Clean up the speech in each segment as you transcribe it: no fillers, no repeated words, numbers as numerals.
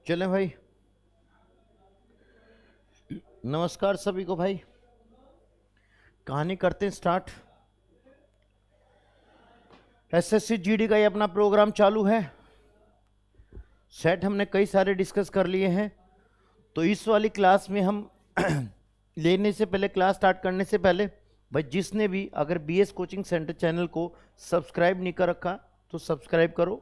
चले भाई, नमस्कार सभी को भाई। कहानी करते हैं स्टार्ट। एसएससी जीडी का ये अपना प्रोग्राम चालू है। सेट हमने कई सारे डिस्कस कर लिए हैं। तो इस वाली क्लास में हम लेने से पहले, क्लास स्टार्ट करने से पहले भाई, जिसने भी अगर बीएस कोचिंग सेंटर चैनल को सब्सक्राइब नहीं कर रखा तो सब्सक्राइब करो,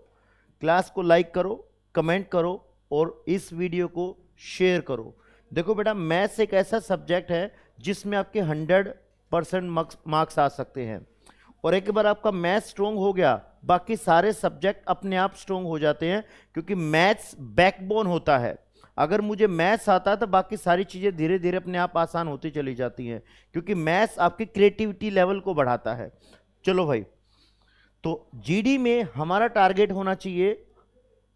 क्लास को लाइक करो, कमेंट करो और इस वीडियो को शेयर करो। देखो बेटा, मैथ्स एक ऐसा सब्जेक्ट है जिसमें आपके 100% मार्क्स आ सकते हैं। और एक बार आपका मैथ्स स्ट्रोंग हो गया, बाकी सारे सब्जेक्ट अपने आप स्ट्रोंग हो जाते हैं, क्योंकि मैथ्स बैकबोन होता है। अगर मुझे मैथ्स आता है तो बाकी सारी चीजें धीरे धीरे अपने आप आसान होती चली जाती हैं, क्योंकि मैथ्स आपकी क्रिएटिविटी लेवल को बढ़ाता है। चलो भाई, तो जीडी में हमारा टारगेट होना चाहिए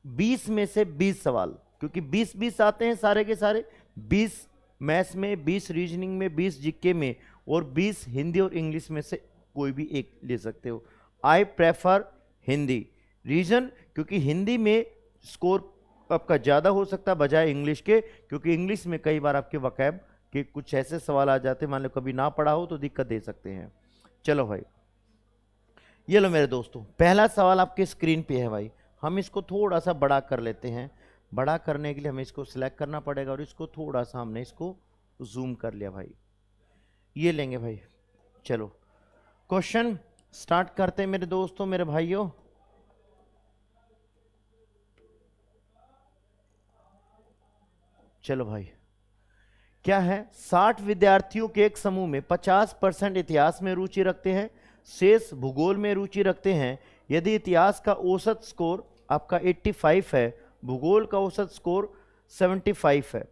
20 में से 20 सवाल, क्योंकि 20-20 आते हैं सारे के सारे। 20 मैथ्स में, 20 रीजनिंग में, 20 जीके में और 20 हिंदी और इंग्लिश में से कोई भी एक ले सकते हो। I prefer Hindi. रीजन, क्योंकि हिंदी में स्कोर आपका ज़्यादा हो सकता है बजाय इंग्लिश के, क्योंकि इंग्लिश में कई बार आपके वकैब के कुछ ऐसे सवाल आ जाते हैं, मान लो कभी ना पढ़ा हो तो दिक्कत दे सकते हैं। चलो भाई, ये लो मेरे दोस्तों, पहला सवाल आपके स्क्रीन पे है भाई। हम इसको थोड़ा सा बड़ा कर लेते हैं। बड़ा करने के लिए हमें इसको सिलेक्ट करना पड़ेगा और इसको थोड़ा सा हमने इसको जूम कर लिया भाई। ये लेंगे भाई। चलो क्वेश्चन स्टार्ट करते हैं मेरे दोस्तों, मेरे भाइयों। चलो भाई, क्या है? 60 विद्यार्थियों के एक समूह में 50% इतिहास में रुचि रखते हैं, शेष भूगोल में रुचि रखते हैं। यदि इतिहास का औसत स्कोर आपका 85 है, भूगोल का औसत स्कोर 75 है,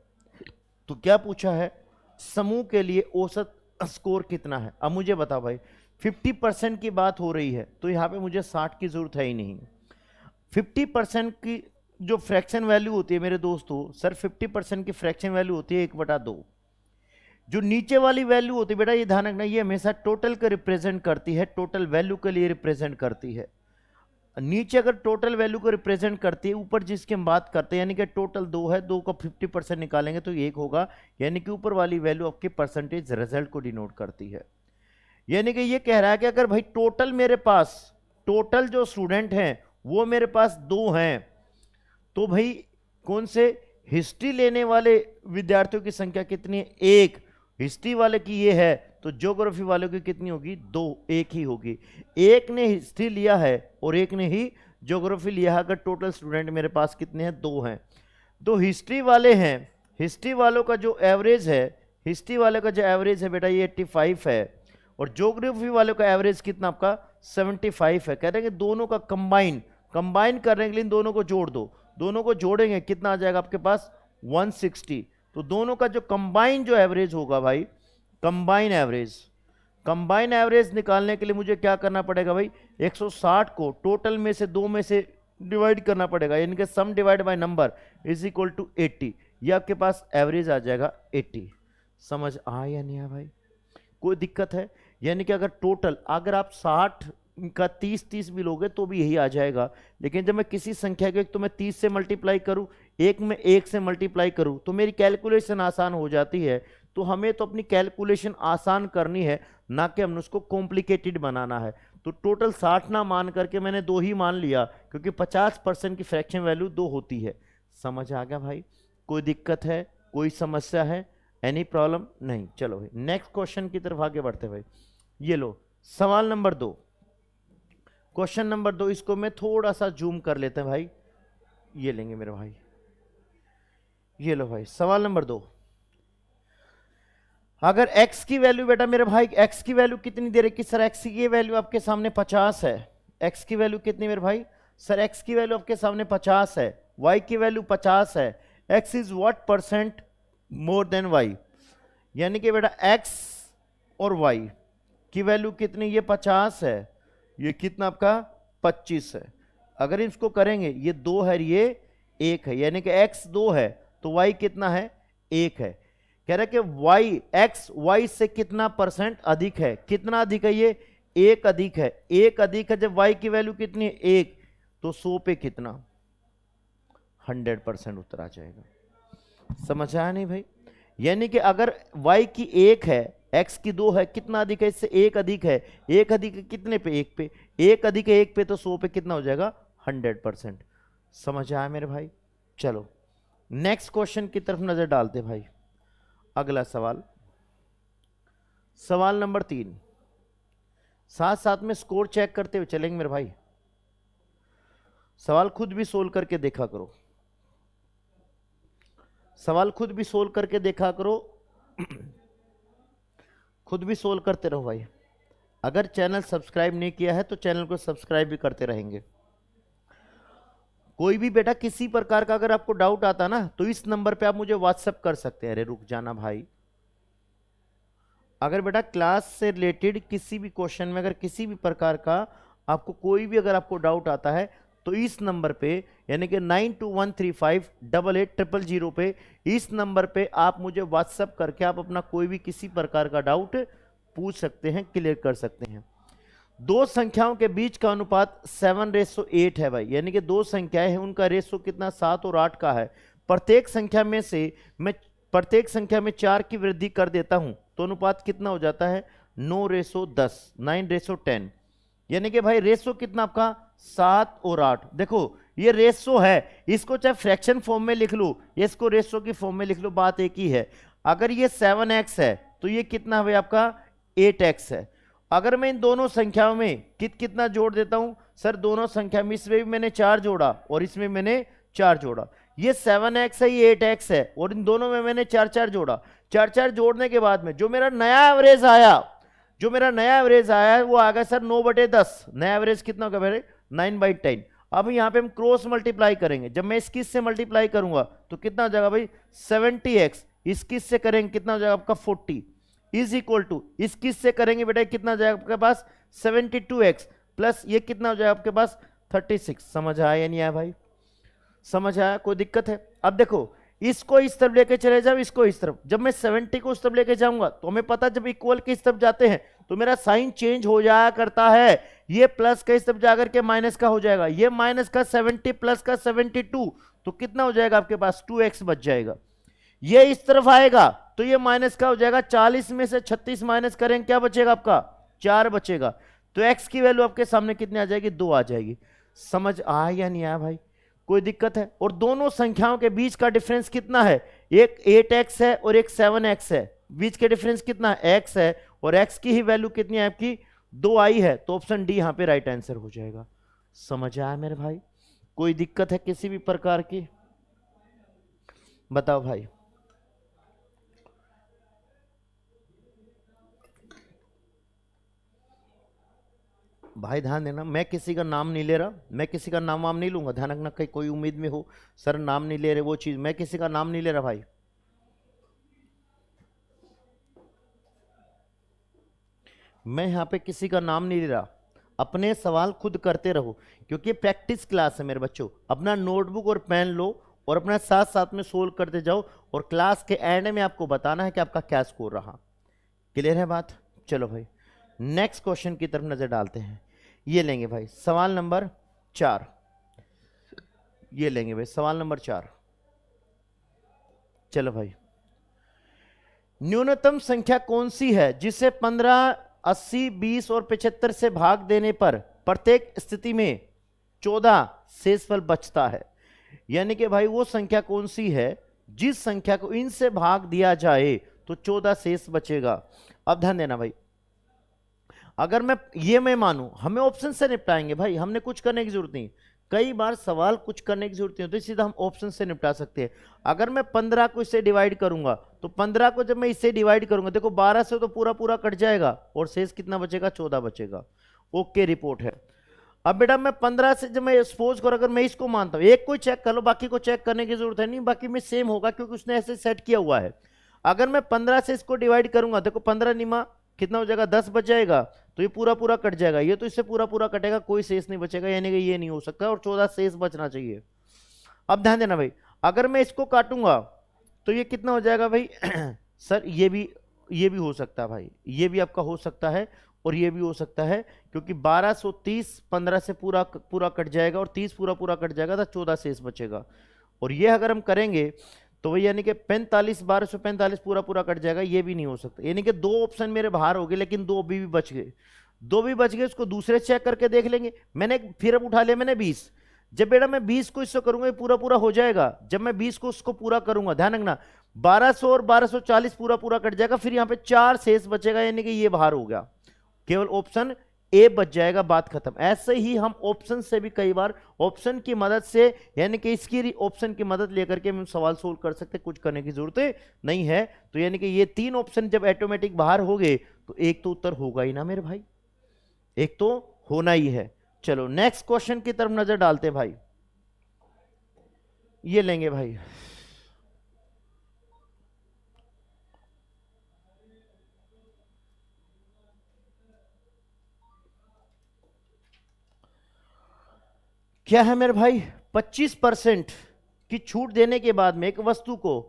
तो क्या पूछा है? समूह के लिए औसत स्कोर कितना है? अब मुझे बता भाई, 50% की बात हो रही है तो यहां पे मुझे 60 की जरूरत है ही नहीं। 50% की जो फ्रैक्शन वैल्यू होती है मेरे दोस्तों, सर 50% की फ्रैक्शन वैल्यू होती है 1/2। जो नीचे वाली वैल्यू होती है बेटा, ये ध्यान रखना, ये हमेशा टोटल को रिप्रेजेंट करती है, टोटल वैल्यू के लिए रिप्रेजेंट करती है। नीचे अगर टोटल वैल्यू को रिप्रेजेंट करती है, ऊपर जिसकी हम बात करते हैं, यानी कि टोटल 2 है, 2 का 50% निकालेंगे तो 1 होगा, यानी कि ऊपर वाली वैल्यू आपके परसेंटेज रिजल्ट को डिनोट करती है। यानी कि ये कह रहा है कि अगर भाई टोटल मेरे पास, टोटल जो स्टूडेंट हैं वो मेरे पास 2 हैं, तो भाई कौन से हिस्ट्री लेने वाले विद्यार्थियों की संख्या कितनी है? 1। हिस्ट्री वाले की ये है, तो ज्योग्राफी वालों की कितनी होगी? 2। एक ही होगी। एक ने हिस्ट्री लिया है और एक ने ही ज्योग्राफी लिया है। अगर टोटल स्टूडेंट मेरे पास कितने हैं? 2 हैं। तो हिस्ट्री वाले हैं, हिस्ट्री वालों का जो एवरेज है, हिस्ट्री वाले का जो एवरेज है बेटा ये 85 है, और ज्योग्राफी वालों का एवरेज कितना आपका? 75 है। कह रहे हैं कि दोनों का कंबाइन करने के लिए इन दोनों को जोड़ दो। दोनों को जोड़ेंगे कितना आ जाएगा आपके पास? 160। तो दोनों का जो कंबाइन जो एवरेज होगा भाई, कंबाइन एवरेज निकालने के लिए मुझे क्या करना पड़ेगा भाई? 160 को टोटल में से 2 में से डिवाइड करना पड़ेगा, यानी कि sum divide by number is equal to 80। ये आपके पास एवरेज आ जाएगा 80। समझ आया या नहीं आया भाई? कोई दिक्कत है? यानी कि अगर टोटल, अगर आप 60 का 30-30 भी लोगे तो भी यही आ जाएगा, लेकिन जब मैं किसी संख्या को एक तो मैं 30 से मल्टीप्लाई करूं, एक में 1 से मल्टीप्लाई करूं, तो मेरी कैलकुलेशन आसान हो जाती है। तो हमें तो अपनी कैलकुलेशन आसान करनी है, ना कि हमने उसको कॉम्प्लिकेटेड बनाना है। तो टोटल 60 ना मान करके मैंने 2 ही मान लिया, क्योंकि 50% की फ्रैक्शन वैल्यू 2 होती है। समझ आ गया भाई? कोई दिक्कत है? कोई समस्या है? Any problem? नहीं। चलो भाई नेक्स्ट क्वेश्चन की तरफ आगे बढ़ते भाई। ये लो सवाल नंबर 2, क्वेश्चन नंबर 2। इसको मैं थोड़ा सा जूम कर लेते हैं भाई। ये लेंगे मेरे भाई, ये लो भाई सवाल नंबर 2। अगर x की वैल्यू बेटा मेरे भाई, x की वैल्यू कितनी दे रखी? सर x की वैल्यू आपके सामने 50 है। x की वैल्यू कितनी मेरे भाई? सर x की वैल्यू आपके सामने 50 है, y की वैल्यू 50 है। x is what percent more than y? यानी कि बेटा x और y की वैल्यू कितनी? ये 50 है, ये कितना आपका? 25 है। अगर इसको करेंगे, ये 2 है, ये 1 है, यानी कि x 2 है तो y कितना है? 1 है। कह रहा है कि x y से कितना परसेंट अधिक है? कितना अधिक है? ये 1 अधिक है। 1 अधिक है जब y की वैल्यू कितनी है? 1, तो 100 पे कितना? 100% उत्तर आ जाएगा। समझ आया नहीं भाई? यानी कि अगर y की 1 है, x की 2 है, कितना अधिक है? इससे 1 अधिक है। 1 अधिक है कितने पे? 1 पे। 1 अधिक है 1 पे, तो 100 पे कितना हो जाएगा? 100%। समझ आया मेरे भाई? चलो नेक्स्ट क्वेश्चन की तरफ नजर डालते भाई। अगला सवाल, सवाल नंबर 3। साथ साथ में स्कोर चेक करते हुए चलेंगे मेरे भाई। सवाल खुद भी सोल्व करके देखा करो, सवाल खुद भी सोल्व करके देखा करो, खुद भी सोल्व करते रहो भाई। अगर चैनल सब्सक्राइब नहीं किया है तो चैनल को सब्सक्राइब भी करते रहेंगे। कोई भी बेटा किसी प्रकार का अगर आपको डाउट आता ना तो इस नंबर पे आप मुझे व्हाट्सएप कर सकते हैं। अरे रुक जाना भाई, अगर बेटा क्लास से रिलेटेड किसी भी क्वेश्चन में अगर किसी भी प्रकार का आपको कोई भी अगर आपको डाउट आता है तो इस नंबर पे यानी कि 9213588000 पे, इस नंबर पे आप मुझे व्हाट्सएप करके आप अपना कोई भी किसी प्रकार का डाउट पूछ सकते हैं, क्लियर कर सकते हैं। दो संख्याओं के बीच का अनुपात 7:8 है भाई, यानी कि दो संख्याएं हैं उनका रेशो कितना? 7 और 8 का है। प्रत्येक संख्या में 4 की वृद्धि कर देता हूं तो अनुपात कितना हो जाता है? 9:10, 9:10। यानी कि भाई रेशो कितना आपका? 7 और 8। देखो ये रेशो है, इसको चाहे फ्रैक्शन फॉर्म में लिख लो या इसको रेशो की फॉर्म में लिख लो, बात एक ही है। अगर ये 7x है तो ये कितना है भाई आपका? 8x है। अगर मैं इन दोनों संख्याओं में कितना जोड़ देता हूं? सर दोनों संख्या में इसमें भी मैंने 4 जोड़ा और इसमें मैंने 4 जोड़ा। ये 7x है, ये 8x है और इन दोनों में मैंने 4 जोड़ा। 4 जोड़ने के बाद में जो मेरा नया एवरेज आया, वो आ गया सर 9/10। नया एवरेज कितना होगा भाई? 9/10। अब यहाँ पे हम क्रॉस मल्टीप्लाई करेंगे। जब मैं इसकी से मल्टीप्लाई करूंगा तो कितना हो जाएगा भाई? 70x। इसकी से करेंगे कितना हो जाएगा आपका? 40 इज इक्वल टू इसकी से करेंगे बेटा कितना हो जाएगा आपके पास? 72x प्लस ये कितना हो जाएगा आपके पास? 36। समझ आया या नहीं आया भाई? समझ आया? कोई दिक्कत है? अब देखो इसको इस तरफ लेके चले जाओ, इसको इस तरफ। जब मैं 70 को उस तरफ लेके जाऊंगा तो हमें पता जब इक्वल के इस तरफ जाते हैं तो मेरा साइन चेंज हो जाया करता है। ये प्लस का इस तरफ जाकर के माइनस का हो जाएगा। ये माइनस का 70 प्लस का 72 तो कितना हो जाएगा आपके पास? 2x बच जाएगा। ये इस तरफ आएगा तो ये माइनस का हो जाएगा। 40 में से 36 माइनस करेंगे क्या बचेगा आपका? 4 बचेगा। तो x की वैल्यू आपके सामने कितनी आ जाएगी? 2 आ जाएगी। समझ आया या नहीं आया भाई? कोई दिक्कत है? और दोनों संख्याओं के बीच का डिफरेंस कितना है? एक 8x है और एक 7x है। बीच के डिफरेंस कितना है? x है और x की ही वैल्यू कितनी है आपकी? 2 आई है। तो ऑप्शन डी यहां पे राइट आंसर हो जाएगा। समझ आया मेरे भाई? कोई दिक्कत है किसी भी प्रकार की? बताओ भाई। भाई ध्यान देना, मैं किसी का नाम नहीं ले रहा, मैं किसी का नाम वाम नहीं लूंगा। ध्यान रखना कहीं कोई उम्मीद में हो सर नाम नहीं ले रहे, वो चीज, मैं किसी का नाम नहीं ले रहा भाई। मैं यहां पे किसी का नाम नहीं ले रहा। अपने सवाल खुद करते रहो क्योंकि प्रैक्टिस क्लास है मेरे बच्चों। अपना नोटबुक और पेन लो और अपना साथ साथ में सोल्व करते जाओ और क्लास के एंड में आपको बताना है कि आपका क्या स्कोर रहा। क्लियर है बात? चलो भाई नेक्स्ट क्वेश्चन की तरफ नजर डालते हैं। ये लेंगे भाई सवाल नंबर 4। ये लेंगे भाई सवाल नंबर 4। चलो भाई, न्यूनतम संख्या कौन सी है जिसे 15, 80, 20 और 75 से भाग देने पर प्रत्येक स्थिति में 14 शेषफल बचता है? यानी कि भाई वो संख्या कौन सी है जिस संख्या को इनसे भाग दिया जाए तो 14 शेष बचेगा। अब ध्यान देना भाई, अगर मैं मानूं, हमें ऑप्शन से निपटाएंगे भाई, हमने कुछ करने की जरूरत नहीं। कई बार सवाल कुछ करने की जरूरत नहीं होती, सीधा हम ऑप्शन से निपटा सकते हैं। अगर मैं 15 को इससे डिवाइड करूंगा तो 15 को जब मैं इससे डिवाइड करूंगा, देखो 12 से तो पूरा पूरा कट जाएगा और शेष कितना बचेगा? 14 बचेगा। ओके रिपोर्ट है। अब बेटा मैं 15 से जब मैं सपोज करो अगर मैं इसको मानता हूं, एक को चेक कर लो, बाकी को चेक करने की जरूरत है नहीं, बाकी में सेम होगा क्योंकि उसने ऐसे सेट किया हुआ है। अगर मैं 15 से इसको डिवाइड करूंगा, देखो 15 निमा कितना हो जाएगा? 10 बच जाएगा। तो ये पूरा पूरा कट जाएगा, ये तो इससे पूरा पूरा कटेगा, कोई शेष नहीं बचेगा, यानी कि ये नहीं हो सकता और 14 शेष बचना चाहिए। अब ध्यान देना भाई, अगर मैं इसको काटूंगा तो ये कितना हो जाएगा भाई? सर ये भी हो सकता है भाई, ये भी आपका हो सकता है और ये भी हो सकता है क्योंकि 1230 15 से पूरा पूरा कट जाएगा और 30 पूरा पूरा कट जाएगा तो 14 शेष बचेगा। और ये अगर हम करेंगे तो वही यानी कि 45 1245 पूरा पूरा कट जाएगा, ये भी नहीं हो सकता। यानी कि दो ऑप्शन मेरे बाहर हो गए, लेकिन दो भी बच गए, दो भी बच गए। उसको दूसरे चेक करके देख लेंगे। मैंने फिर अब उठा लिया मैंने 20। जब बेटा मैं 20 को इससे करूंगा ये पूरा पूरा हो जाएगा। जब मैं 20 को उसको पूरा करूंगा, ध्यान रखना 1200 और 1240 पूरा पूरा कट जाएगा, फिर यहां पे 4 शेष बचेगा, यानी कि ये बाहर हो गया, केवल ऑप्शन ए बच जाएगा, बात खत्म। ऐसे ही हम ऑप्शन से भी कई बार ऑप्शन की मदद से, यानी कि इसकी ऑप्शन की मदद लेकर के हम सवाल सोल्व कर सकते, कुछ करने की जरूरत नहीं है। तो यानी कि ये 3 ऑप्शन जब ऑटोमेटिक बाहर हो गए तो एक तो उत्तर होगा ही ना मेरे भाई, एक तो होना ही है। चलो नेक्स्ट क्वेश्चन की तरफ नजर डालते हैं भाई। ये लेंगे भाई, क्या है मेरे भाई, 25% की छूट देने के बाद में एक वस्तु को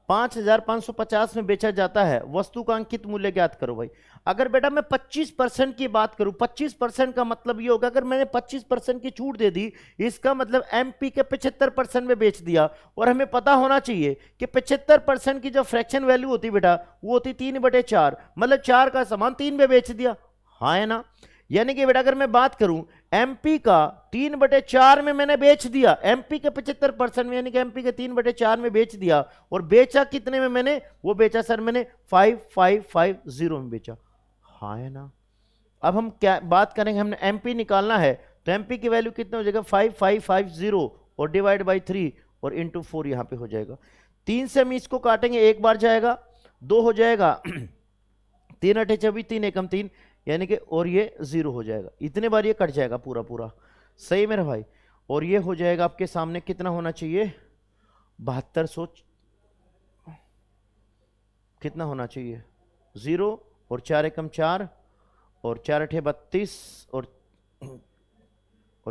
5550 में बेचा जाता है, वस्तु का अंकित मूल्य ज्ञात करो भाई। अगर बेटा मैं 25% की बात करूं, 25% का मतलब ये होगा, अगर मैंने 25% की छूट दे दी, इसका मतलब एमपी के 75% में बेच दिया। और हमें पता होना चाहिए कि 75% की जो फ्रैक्शन वैल्यू होती बेटा, वो होती 3/4, मतलब 4 का सामान 3 में बेच दिया, हाँ है ना। यानी कि बेटा अगर मैं बात करूं एमपी का 3/4 में मैंने बेच दिया, एमपी के 75% में, यानी कि एमपी के 3/4 में बेच दिया। और बेचा कितने में मैंने, वो बेचा सर मैंने 5550 में बेचा, हाँ है ना। अब हम क्या बात करेंगे, हमने एमपी निकालना है, तो एमपी की वैल्यू कितने हो जाएगा 5550 और डिवाइड बाई 3 और इंटू 4 यहां पे हो जाएगा। 3 से हम इसको काटेंगे, एक बार जाएगा, 2 हो जाएगा 3 8 24, 3 एकम 3, यानी कि और ये 0 हो जाएगा। इतने बार ये कट जाएगा पूरा पूरा, सही मेरा भाई। और ये हो जाएगा आपके सामने कितना होना चाहिए, 7200, कितना होना चाहिए 0 और 4 एकम 4 और 4 8 32 और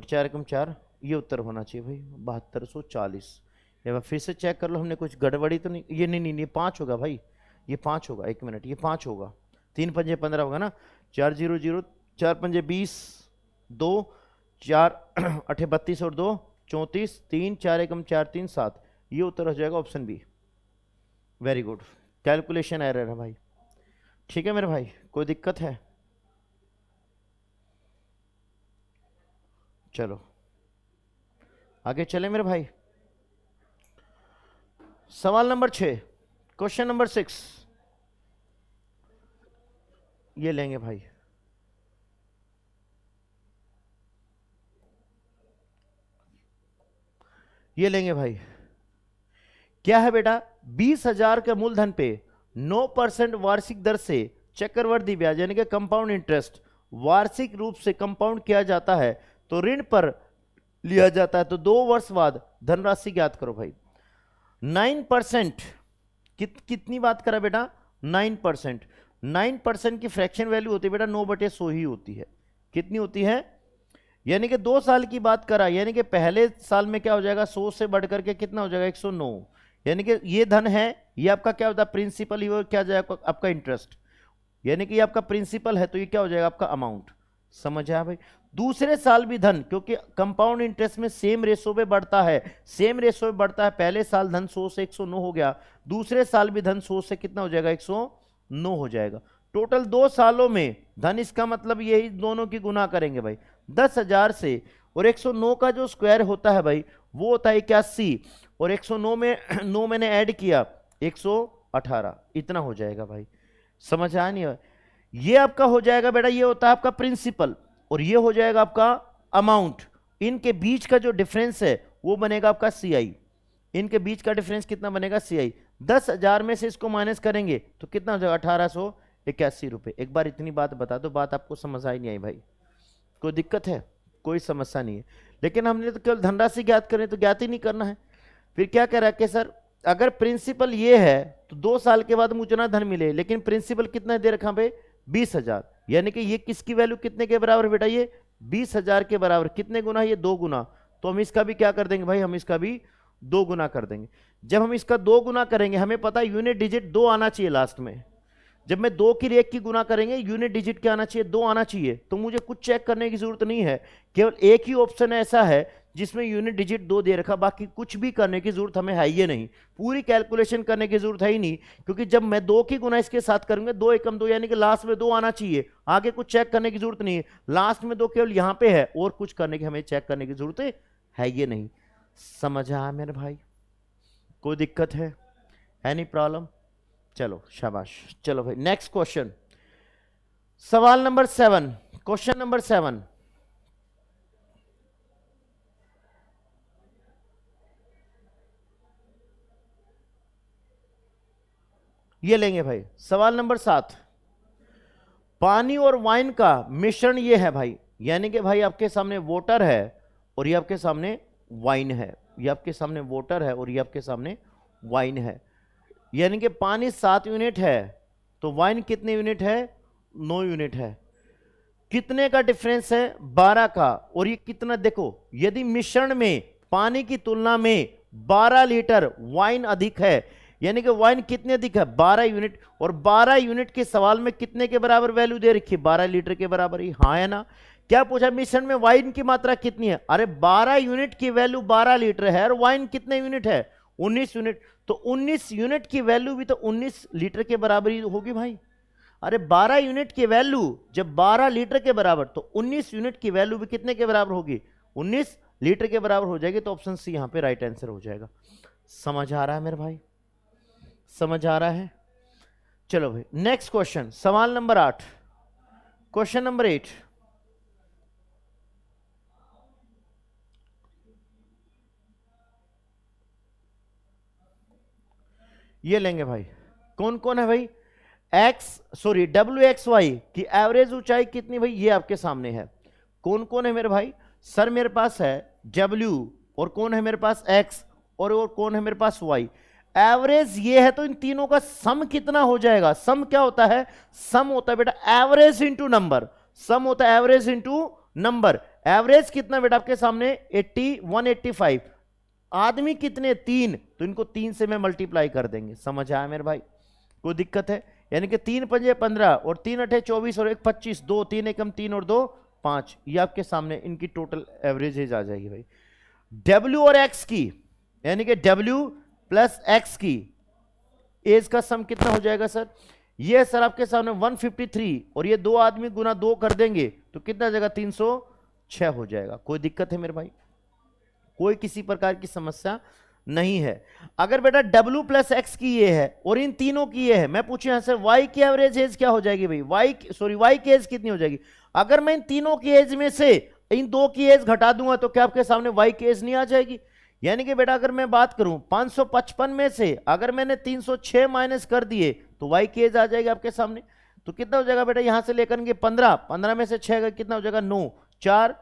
4 एकम 4, ये उत्तर होना चाहिए भाई 7240। ये फिर से चेक कर लो, हमने कुछ गड़बड़ी तो नहीं, ये नहीं, ये 5 होगा भाई, ये 5 होगा, 1 मिनट, ये 5 होगा, 3 पंजे 15 होगा ना, 4 0 0, 4 पंजे 20, 2 4 8 32 और 2 34, 3 4 एकम 4 3 7, ये उत्तर हो जाएगा option B. Very good, calculation error है भाई, ठीक है मेरे भाई, कोई दिक्कत है? चलो आगे चले मेरे भाई। सवाल नंबर 6, क्वेश्चन नंबर 6, ये लेंगे भाई। ये लेंगे भाई, क्या है बेटा, 20,000 के मूलधन पे 9% वार्षिक दर से चक्रवृद्धि ब्याज यानी कि कंपाउंड इंटरेस्ट वार्षिक रूप से कंपाउंड किया जाता है, तो ऋण पर लिया जाता है, तो 2 वर्ष बाद धनराशि ज्ञात करो भाई। 9% कितनी बात करा बेटा, 9%। 9% की फ्रैक्शन वैल्यू होती है बेटा 9/100 ही होती है। कितनी होती है, यानी कि 2 साल की बात करा, यानी कि पहले साल में क्या हो जाएगा 100 से बढ़ करके कितना हो जाएगा 109, यानी कि ये धन है, ये आपका क्या होता है प्रिंसिपल, ये क्या जाएगा आपका इंटरेस्ट, यानी कि ये आपका प्रिंसिपल है, तो ये क्या हो जाएगा आपका अमाउंट, समझ आया भाई। दूसरे साल भी धन, क्योंकि कंपाउंड इंटरेस्ट में सेम रेशो पे बढ़ता है, सेम रेशो पे बढ़ता है, पहले साल धन 100 से 109 हो गया, दूसरे साल भी धन 100 से कितना हो जाएगा 109 हो जाएगा। टोटल 2 सालों में धन, इसका मतलब यही दोनों की गुना करेंगे भाई 10,000 से, और 109 का जो स्क्वायर होता है भाई वो होता है 81, और 109 में 9 मैंने ऐड किया 118, इतना हो जाएगा भाई, समझ आया नहीं? ये आपका हो जाएगा बेटा, ये होता है आपका प्रिंसिपल, और ये हो जाएगा आपका अमाउंट। इनके बीच का जो डिफरेंस है वो बनेगा आपका सीआई, इनके बीच का डिफरेंस कितना बनेगा सीआई। 10,000 में से इसको माइनस करेंगे तो कितना हो जाएगा 1881 रुपए। एक बार इतनी बात बता दो, बात आपको समझ आई नहीं आई भाई, कोई दिक्कत है? कोई समस्या नहीं है, लेकिन हमने तो केवल धनराशि ज्ञात करें तो ज्ञात ही नहीं करना है। फिर क्या कह रहा है कि सर अगर प्रिंसिपल ये है तो 2 साल के बाद मुझे ना धन मिले, लेकिन प्रिंसिपल कितना दे रखा भाई 20,000, यानी कि ये किसकी वैल्यू कितने के बराबर बेटा, ये 20,000 के बराबर, कितने गुना, ये 2 गुना, तो हम इसका भी क्या कर देंगे भाई, हम इसका भी 2 गुना कर देंगे। जब हम इसका 2 गुना करेंगे, हमें पता है यूनिट डिजिट 2 आना चाहिए लास्ट में, जब मैं 2 की रेख की गुना करेंगे यूनिट डिजिट क्या आना चाहिए 2 आना चाहिए, तो मुझे कुछ चेक करने की जरूरत नहीं है, केवल एक ही ऑप्शन ऐसा है जिसमें यूनिट डिजिट 2 दे रखा, बाकी कुछ भी करने की जरूरत हमें है ही नहीं, पूरी कैलकुलेशन करने की जरूरत है ही नहीं, क्योंकि जब मैं 2 की गुना इसके साथ करूंगा 2 एकम 2 यानी कि लास्ट में 2 आना चाहिए, आगे कुछ चेक करने की जरूरत नहीं है, लास्ट में 2 केवल यहां पे है और कुछ करने की हमें चेक करने की जरूरत है ये नहीं। समझ आया मेरे भाई? कोई दिक्कत है? Any problem? चलो शाबाश। चलो भाई नेक्स्ट क्वेश्चन, सवाल नंबर 7, क्वेश्चन नंबर 7। ये लेंगे भाई सवाल नंबर 7, पानी और वाइन का मिश्रण ये है भाई, यानी कि भाई आपके सामने वाटर है और ये आपके सामने वाइन है, ये आपके सामने वाटर है और ये आपके सामने वाइन है, यानी कि पानी 7 यूनिट है तो वाइन कितने यूनिट है? 9 यूनिट है। कितने का डिफरेंस है? 12 का। और ये कितना देखो, यदि मिश्रण में पानी की तुलना में 12 लीटर वाइन अधिक है, यानी कि वाइन कितने अधिक है? 12 यूनिट। और 12 यूनिट के सवाल में कितने के बराबर वैल्यू दे रखी है? 12 लीटर के बराबर ही, हाँ है ना? क्या पूछा? मिश्रण में वाइन की मात्रा कितनी है? अरे 12 यूनिट की वैल्यू 12 लीटर है और वाइन कितने यूनिट है? 19 यूनिट। तो 19 यूनिट की वैल्यू भी तो 19 लीटर के बराबर ही होगी भाई। अरे 12 यूनिट की वैल्यू जब 12 लीटर के बराबर, तो 19 यूनिट की वैल्यू भी कितने के बराबर होगी? 19 लीटर के बराबर हो जाएगी। तो ऑप्शन सी यहां पे राइट आंसर हो जाएगा। समझ आ रहा है मेरे भाई? समझ आ रहा है? चलो भाई नेक्स्ट क्वेश्चन, सवाल नंबर 8, क्वेश्चन नंबर 8। ये लेंगे भाई, कौन कौन है भाई? WXY की एवरेज ऊंचाई कितनी भाई? ये आपके सामने है। कौन कौन है मेरे भाई? सर मेरे पास है W, और कौन है मेरे पास? X, और कौन है मेरे पास? Y। एवरेज ये है तो इन तीनों का सम कितना हो जाएगा? सम क्या होता है? सम होता है बेटा एवरेज इंटू नंबर। सम होता है एवरेज इंटू नंबर। एवरेज कितना बेटा आपके सामने? 80, 185। आदमी कितने? 3, तो इनको 3 से मैं मल्टीप्लाई कर देंगे। समझ आया मेरे भाई? कोई दिक्कत है? यानी कि 3 पंजे 15 और 3 अठे 24 और 1 25, 2 3 एकम 3 और 2 5, ये आपके सामने इनकी टोटल एवरेज आ जाएगी भाई। W और X की, यानी कि W प्लस X की एज का सम कितना हो जाएगा सर? ये सर आपके सामने 153, और ये 2 आदमी गुना 2 कर देंगे तो कितना जाएगा? 306 हो जाएगा। कोई दिक्कत है मेरे भाई? कोई किसी प्रकार की समस्या नहीं है। अगर बेटा W प्लस X की ये है और इन तीनों की ये है, मैं पूछूं यहां से Y की एवरेज एज क्या हो जाएगी भाई? Y की एज कितनी हो जाएगी? अगर मैं इन तीनों की एज में से इन 2 की एज घटा दूंगा तो क्या आपके सामने Y की एज नहीं आ जाएगी? यानी कि बेटा अगर मैं बात करूं 555 में से अगर मैंने 306 माइनस कर दिए तो Y की एज आ जाएगी आपके सामने। तो कितना हो जाएगा बेटा? यहां से लेकर के 15 में से 6 कितना हो जाएगा? 9, 4,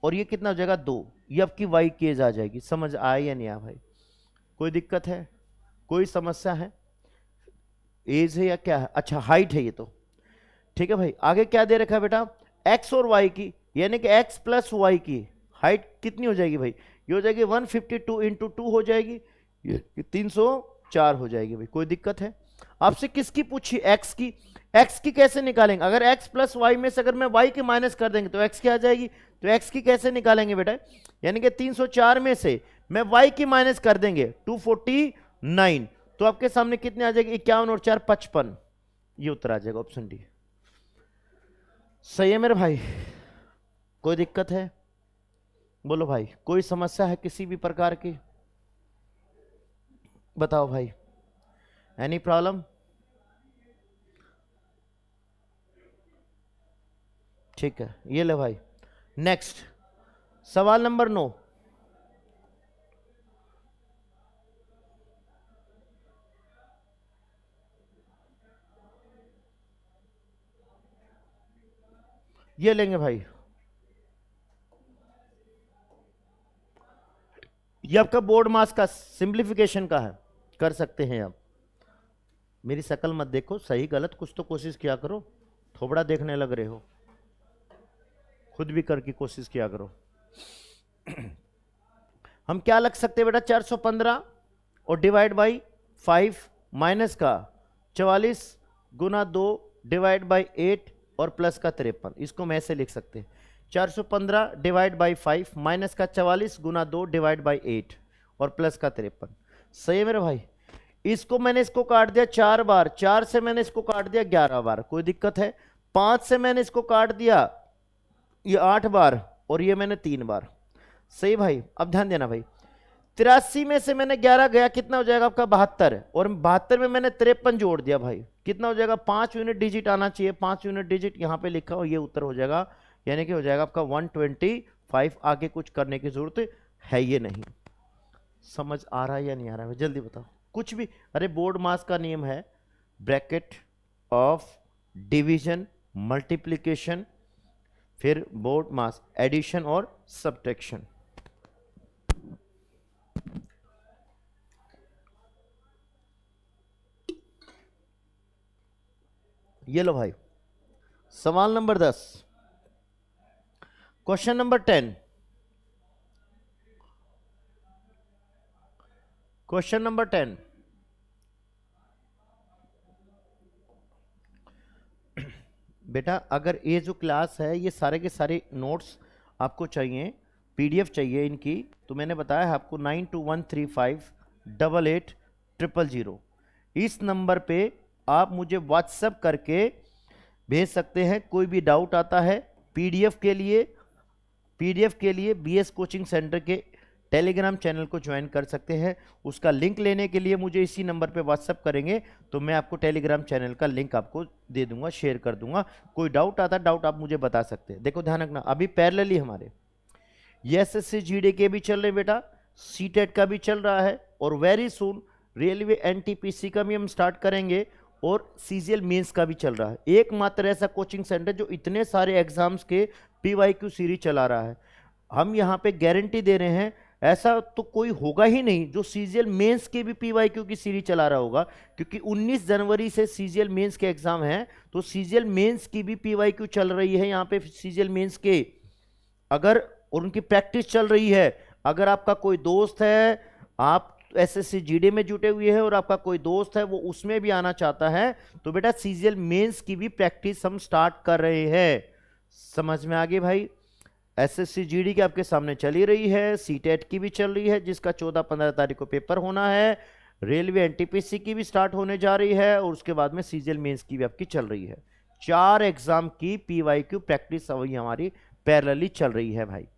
और ये कितना हो जाएगा? 2। ये आपकी Y की एज आ जाएगी। समझ आया या नहीं आया भाई? कोई दिक्कत है? कोई समस्या है? एज है या क्या है? अच्छा हाइट है ये तो ठीक है भाई। आगे क्या दे रखा है बेटा? X और Y की, यानी कि X प्लस Y की हाइट कितनी हो जाएगी भाई? ये हो जाएगी 152 इंटू 2 हो जाएगी, ये 304 हो जाएगी भाई। कोई दिक्कत है? आपसे किसकी पूछी? X की। X की कैसे निकालेंगे? अगर X प्लस Y में से अगर मैं Y के माइनस कर देंगे तो X क्या आ जाएगी? तो X की कैसे निकालेंगे बेटा? यानी कि 304 में से मैं Y की माइनस कर देंगे 249, तो आपके सामने कितने आ जाएगी? 51 और 4 55। ये उत्तर आ जाएगा ऑप्शन डी। सही है मेरे भाई? कोई दिक्कत है? बोलो भाई, कोई समस्या है किसी भी प्रकार की? बताओ भाई, एनी प्रॉब्लम? ठीक है, ये ले भाई नेक्स्ट सवाल नंबर 9। ये लेंगे भाई, ये आपका बोर्ड मास का सिंप्लीफिकेशन का है, कर सकते हैं आप। मेरी शक्ल मत देखो, सही गलत कुछ तो कोशिश किया करो, थोबड़ा देखने लग रहे हो, खुद भी करके कोशिश किया करो। हम क्या लग सकते हैं बेटा? 415 और डिवाइड बाई 5 माइनस का 44 गुना 2 डिवाइड बाई 8 और प्लस का 53। इसको मैं ऐसे लिख सकते हैं 415 डिवाइड बाई 5 माइनस का 44 गुना 2 डिवाइड बाई 8 और प्लस का 53। सही है मेरे भाई। इसको मैंने इसको काट दिया 4 बार, 4 से मैंने इसको काट दिया 11 बार, कोई दिक्कत है। 5 से मैंने इसको काट दिया ये 8 बार और ये मैंने 3 बार। सही भाई। अब ध्यान देना भाई, 83 में से मैंने 11 गया, कितना हो जाएगा आपका 72, और 72 में मैंने 53 जोड़ दिया भाई, कितना हो जाएगा 5 यूनिट डिजिट आना चाहिए, 5 यूनिट डिजिट यहां पे लिखा हो, ये उत्तर हो जाएगा, यानी कि हो जाएगा आपका 125। आगे कुछ करने की जरूरत है ये नहीं। समझ आ रहा है या नहीं आ रहा है जल्दी बताओ। कुछ भी, अरे बोर्ड मास का नियम है, ब्रैकेट ऑफ डिवीजन मल्टीप्लीकेशन, फिर बोर्ड मास एडिशन और सब्ट्रैक्शन। ये लो भाई, सवाल number 10, question number 10, question number 10। बेटा अगर ये जो क्लास है ये सारे के सारे नोट्स आपको चाहिए, पीडीएफ चाहिए इनकी, तो मैंने बताया है आपको 9213588000 इस नंबर पे आप मुझे व्हाट्सएप करके भेज सकते हैं। कोई भी डाउट आता है पीडीएफ के लिए बीएस कोचिंग सेंटर के टेलीग्राम चैनल को ज्वाइन कर सकते हैं। उसका लिंक लेने के लिए मुझे इसी नंबर पे व्हाट्सएप करेंगे तो मैं आपको टेलीग्राम चैनल का लिंक आपको दे दूंगा, शेयर कर दूंगा। कोई डाउट आता, डाउट आप मुझे बता सकते हैं। देखो ध्यान रखना, अभी पैरेलली हमारे एसएससी जीडी के भी चल रहे बेटा, सीटेट का भी चल रहा है, और वेरी सून रेलवे एनटीपीसी का भी हम स्टार्ट करेंगे, और सीजीएल मेंस का भी चल रहा है। एकमात्र ऐसा कोचिंग सेंटर जो इतने सारे एग्जाम्स के पीवाईक्यू सीरीज चला रहा है। हम यहाँ पे गारंटी दे रहे हैं, ऐसा तो कोई होगा ही नहीं जो सीजीएल मेंस के भी पीवाईक्यू की सीरीज चला रहा होगा, क्योंकि 19 जनवरी से सीजीएल मेंस के एग्जाम हैं, तो सीजीएल मेंस की भी पीवाईक्यू चल रही है यहाँ पे। सीजीएल मेंस के अगर, और उनकी प्रैक्टिस चल रही है। अगर आपका कोई दोस्त है, आप एसएससी जीडी में जुटे हुए हैं और आपका कोई दोस्त है वो उसमें भी आना चाहता है, तो बेटा सीजीएल मेंस की भी प्रैक्टिस हम स्टार्ट कर रहे हैं। समझ में आ गई भाई। एसएससी जीडी की आपके सामने चली रही है, सीटेट की भी चल रही है जिसका 14-15 तारीख को पेपर होना है, रेलवे एनटीपीसी की भी स्टार्ट होने जा रही है, और उसके बाद में सीजीएल मेंस की भी आपकी चल रही है। 4 एग्जाम की पीवाईक्यू प्रैक्टिस अभी हमारी पैरेलली चल रही है भाई।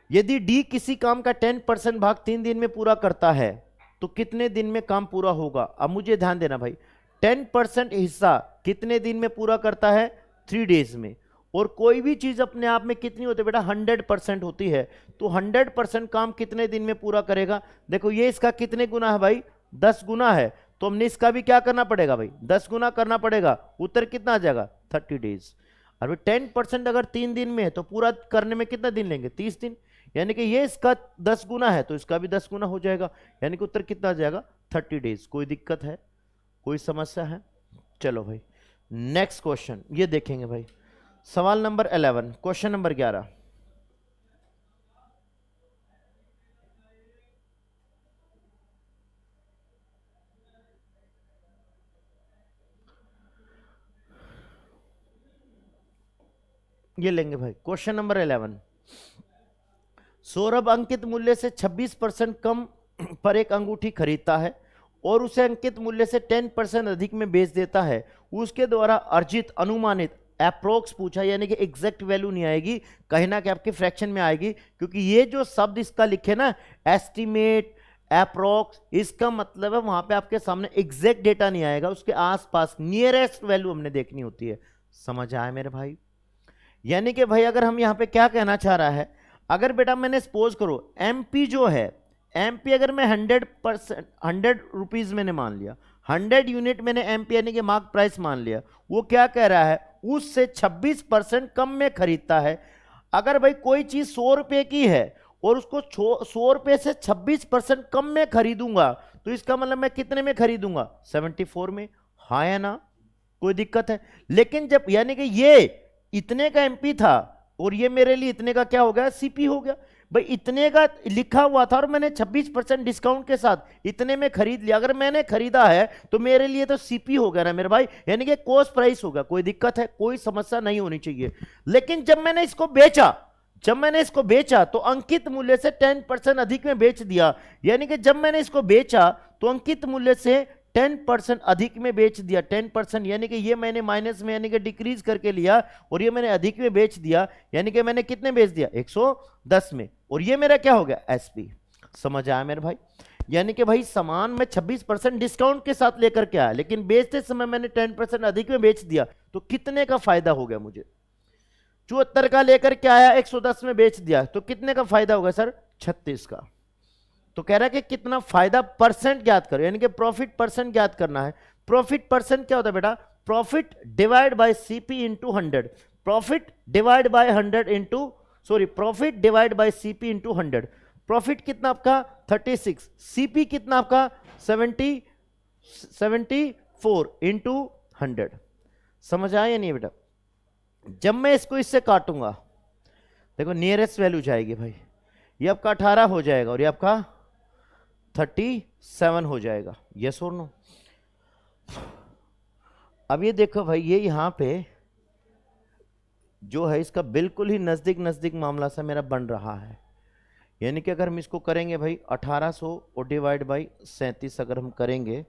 यदि डी किसी काम का 10% भाग 3 दिन में पूरा करता है तो कितने दिन में काम पूरा होगा। अब मुझे ध्यान देना भाई, 10% हिस्सा कितने दिन में पूरा करता है, 3 डेज में। और कोई भी चीज अपने आप में कितनी होती है बेटा, 100% होती है, तो 100% काम कितने दिन में पूरा करेगा। देखो ये इसका कितने गुना है भाई, 10 गुना है, तो हमने इसका भी क्या करना पड़ेगा भाई, 10 गुना करना पड़ेगा। उत्तर कितना आ जाएगा, 30 डेज। और 10% अगर 3 दिन में है तो पूरा करने में कितना दिन लेंगे, 30 दिन। यानी कि ये इसका 10 गुना है तो इसका भी 10 गुना हो जाएगा, यानी कि उत्तर कितना आ जाएगा, 30 डेज। कोई दिक्कत है, कोई समस्या है। चलो भाई नेक्स्ट क्वेश्चन ये देखेंगे भाई, सवाल नंबर 11, क्वेश्चन नंबर 11। ये लेंगे भाई क्वेश्चन नंबर 11। सौरभ अंकित मूल्य से 26% कम पर एक अंगूठी खरीदता है और उसे अंकित मूल्य से 10% अधिक में बेच देता है। उसके द्वारा अर्जित अनुमानित अप्रोक्स पूछा, यानी कि एग्जैक्ट वैल्यू नहीं आएगी, कहीं ना कहीं आपके फ्रैक्शन में आएगी, क्योंकि ये जो शब्द इसका लिखे ना, एस्टिमेट, अप्रोक्स, इसका मतलब है वहां पे आपके सामने एग्जैक्ट डेटा नहीं आएगा, उसके आसपास नियरेस्ट वैल्यू हमने देखनी होती है। समझ आया मेरे भाई। यानी कि भाई अगर हम यहां पे क्या कहना चाह रहा है, अगर बेटा मैंने सपोज करो एमपी जो है, एमपी अगर मैं 100% 100 रुपीज मैंने मान लिया, 100 यूनिट मैंने एमपी यानी कि मार्क प्राइस मान लिया, वो क्या कह रहा है, उससे 26% कम में खरीदता है। अगर भाई कोई चीज 100 रुपए की है और उसको 100 रुपए से 26% कम में खरीदूंगा, तो इसका मतलब मैं कितने में खरीदूंगा, 74 में। हाँ या ना, कोई दिक्कत है। लेकिन जब यानी कि ये इतने का एमपी था और ये मेरे लिए इतने का क्या हो गया, सीपी हो गया। भाई इतने का लिखा हुआ था और मैंने 26% डिस्काउंट के साथ इतने में खरीद लिया, अगर मैंने खरीदा है तो मेरे लिए तो सीपी हो गया ना मेरे भाई, यानी कि कॉस्ट प्राइस होगा। कोई दिक्कत है, कोई समस्या नहीं होनी चाहिए। लेकिन जब मैंने इसको बेचा तो अंकित मूल्य से 10% अधिक में बेच दिया, यानी कि जब मैंने इसको बेचा तो अंकित मूल्य से 10% अधिक में बेच दिया। 10% यानी कि ये मैंने माइनस में यानी कि डिक्रीज करके लिया और ये मैंने अधिक में बेच दिया, यानी कि मैंने कितने बेच दिया, 110 में, और ये मेरा क्या हो गया, एसपी। समझ आया मेरे भाई? यानी कि भाई सामान में 26% डिस्काउंट के साथ लेकर के आया, लेकिन बेचते समय मैंने 10% अधिक में बेच दिया, तो कितने का फायदा हो गया मुझे, 74 का लेकर के आया 110 में बेच दिया, तो कितने का फायदा होगा सर, 36 का। तो कह रहा है कि कितना फायदा परसेंट ज्ञात करो, यानी कि प्रॉफिट परसेंट ज्ञात करना है। प्रॉफिट परसेंट क्या होता है बेटा, profit divide by CP into 100, profit divide by 100 into profit divide by CP into 100। Profit कितना आपका 36, सीपी कितना आपका 74 इंटू 100। समझ आया या नहीं बेटा? जब मैं इसको इससे काटूंगा, देखो नियरेस्ट वैल्यू जाएगी भाई, ये आपका 18 हो जाएगा और ये आपका 37 हो जाएगा। यस और नो? अब ये देखो भाई, ये यहां पे जो है इसका बिल्कुल ही नजदीक नजदीक मामला सा मेरा बन रहा है, यानी कि अगर हम इसको करेंगे भाई 1800 और डिवाइड बाई 37 अगर हम करेंगे,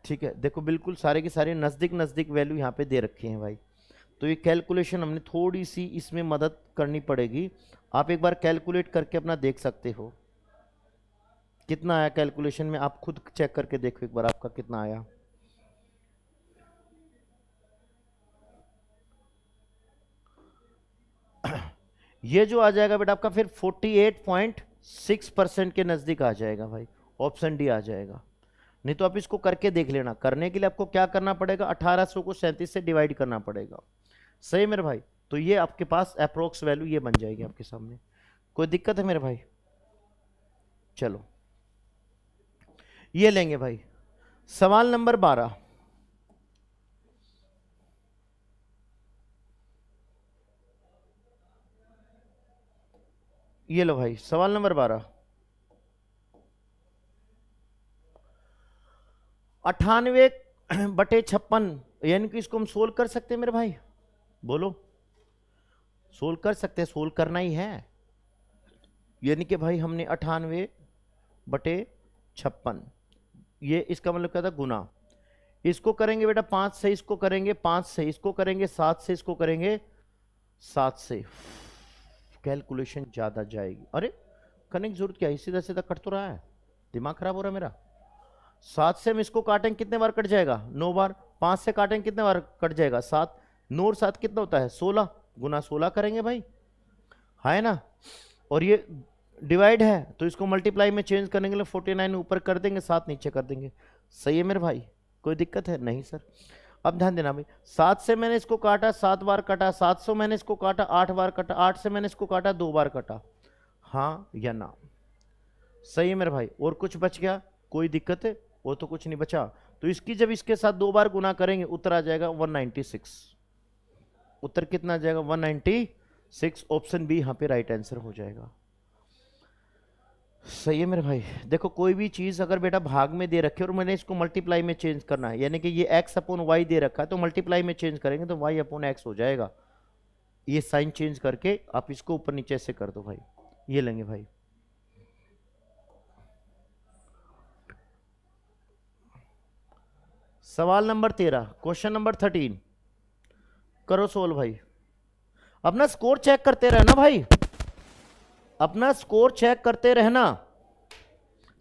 ठीक है, देखो बिल्कुल सारे के सारे नजदीक नजदीक वैल्यू यहाँ पे दे रखे हैं भाई। तो ये कैलकुलेशन हमने थोड़ी सी इसमें मदद करनी पड़ेगी। आप एक बार कैलकुलेट करके अपना देख सकते हो कितना आया कैलकुलेशन में, आप खुद चेक करके देखो एक बार आपका कितना आया। ये जो आ जाएगा बेटा आपका फिर 48.6% के नजदीक आ जाएगा भाई, ऑप्शन डी आ जाएगा। नहीं तो आप इसको करके देख लेना। करने के लिए आपको क्या करना पड़ेगा, 1800 को 37 से डिवाइड करना पड़ेगा। सही मेरे भाई? तो ये आपके पास अप्रोक्स वैल्यू ये बन जाएगी आपके सामने। कोई दिक्कत है मेरे भाई? चलो ये लेंगे भाई सवाल नंबर 12। ये लो भाई सवाल नंबर 12। 98/56, यानी कि इसको हम सोल्व कर सकते हैं मेरे भाई, बोलो सोल्व कर सकते हैं? सोल्व करना ही है, यानी कि भाई हमने 98/56, ये इसका मतलब क्या था, गुना। इसको करेंगे बेटा 5 से, इसको करेंगे 5 से, इसको करेंगे 7 से, इसको करेंगे 7 से, कैलकुलेशन ज्यादा जाएगी। अरे करने की जरूरत क्या है, सीधा सीधा कट तो रहा है, दिमाग खराब हो रहा है मेरा। 7 से हम इसको काटेंगे कितने बार कट जाएगा, 9 बार। 5 से काटेंगे कितने बार कट जाएगा, 7। 9 और 7 कितना होता है, 16, गुना 16 करेंगे भाई, है ना। और ये डिवाइड है तो इसको मल्टीप्लाई में चेंज करने के लिए 49 ऊपर कर देंगे, 7 नीचे कर देंगे। सही है मेरे भाई? कोई दिक्कत है? नहीं सर। अब ध्यान देना भाई, 7 से मैंने इसको काटा 7 बार कटा, 700 मैंने इसको काटा 8 बार कटा, 8 से मैंने इसको काटा 2 बार कटा, हाँ या ना? सही है मेरे भाई? और कुछ बच गया? कोई दिक्कत है? वो तो कुछ नहीं बचा। तो इसकी जब इसके साथ 2 बार गुना करेंगे उत्तर आ जाएगा 196। उत्तर कितना आ जाएगा, 196। ऑप्शन बी यहाँ पे राइट आंसर हो जाएगा। सही है मेरे भाई? देखो कोई भी चीज अगर बेटा भाग में दे रखे और मैंने इसको मल्टीप्लाई में चेंज करना है, यानी कि ये x अपॉन वाई दे रखा है, तो मल्टीप्लाई में चेंज करेंगे तो y अपॉन x हो जाएगा। ये साइन चेंज करके आप इसको ऊपर नीचे से कर दो भाई, ये लेंगे भाई। सवाल नंबर 13, क्वेश्चन नंबर 13 करो सोल्व भाई। अपना स्कोर चेक करते रहना भाई, अपना स्कोर चेक करते रहना,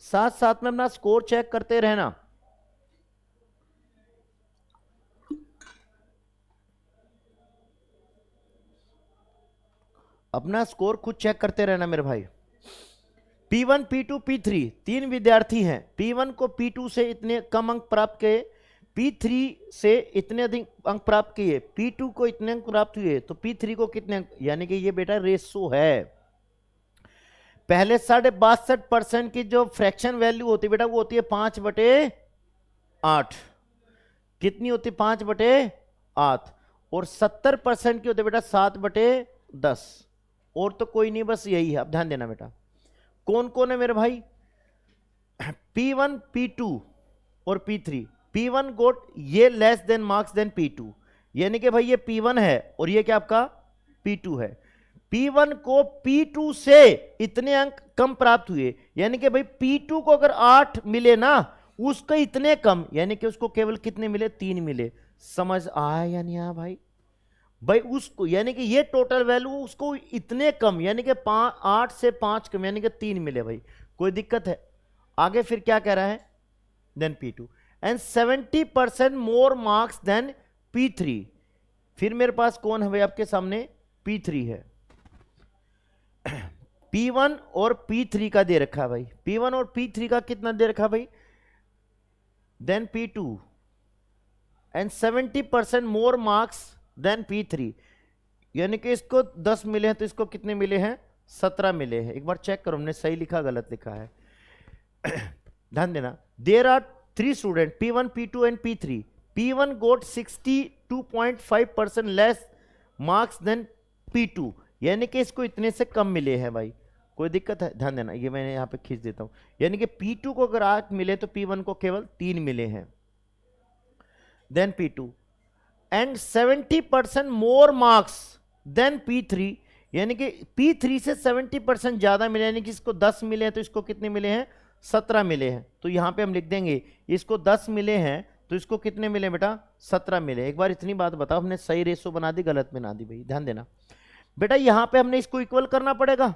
साथ साथ में अपना स्कोर चेक करते रहना। अपना स्कोर खुद चेक करते रहना मेरे भाई। P1, P2, P3 तीन विद्यार्थी हैं। P1 को P2 से इतने कम अंक प्राप्त किए, P3 से इतने अधिक अंक प्राप्त किए, P2 को इतने अंक प्राप्त हुए, तो P3 को कितने अंक, यानी कि ये बेटा रेशो है। पहले 62.5% की जो फ्रैक्शन वैल्यू होती है बेटा वो होती है 5/8। कितनी होती है, 5/8। और 70% के होते बेटा 7/10, और तो कोई नहीं, बस यही है। अब ध्यान देना बेटा, कौन कौन है मेरे भाई, P1 P2 और P3। P1 गोट ये less than marks then P2, यानी कि भाई ये P1 है और ये क्या आपका P2 है। P1 को P2 से इतने अंक कम प्राप्त हुए, यानी कि भाई P2 को अगर 8 मिले ना, उसको इतने कम, यानी कि उसको केवल कितने मिले, 3 मिले। समझ आया या नहीं आया भाई? भाई उसको, यानी कि ये टोटल वैल्यू उसको इतने कम, यानी कि 8 से 5 कम, यानी कि 3 मिले भाई। कोई दिक्कत है? आगे फिर क्या कह रहा है, then P2 and 70% more marks then P3। फिर मेरे पास कौन है भाई आपके सामने, P3 है। P1 और P3 का दे रखा है भाई, P1 और P3 का कितना दे रखा है भाई, then P2 and 70% more marks then P3, यानी कि इसको 10 मिले हैं तो इसको कितने मिले हैं, 17 मिले हैं। एक बार चेक करो हमने सही लिखा गलत लिखा है। ध्यान देना, there are 3 student P1 P2 and P3। P1 got 62.5% less marks then P2, यानी कि इसको इतने से कम मिले हैं भाई। कोई दिक्कत है? ध्यान देना, ये मैंने यहां पे खींच देता हूं, यानी कि P2 को अगर 8 मिले तो P1 को केवल 3 मिले हैं, then P2 and 70% more marks then P3, यानी कि P3 से 70% ज्यादा मिले, यानी कि इसको 10 मिले हैं तो इसको कितने मिले हैं, 17 मिले हैं। तो यहां पे हम लिख देंगे इसको 10 मिले हैं तो इसको कितने मिले बेटा, 17 मिले। एक बार इतनी बात बताओ, हमने सही रेशो बना दी गलत बना दी भाई? ध्यान देना बेटा, यहां पे हमने इसको इक्वल करना पड़ेगा,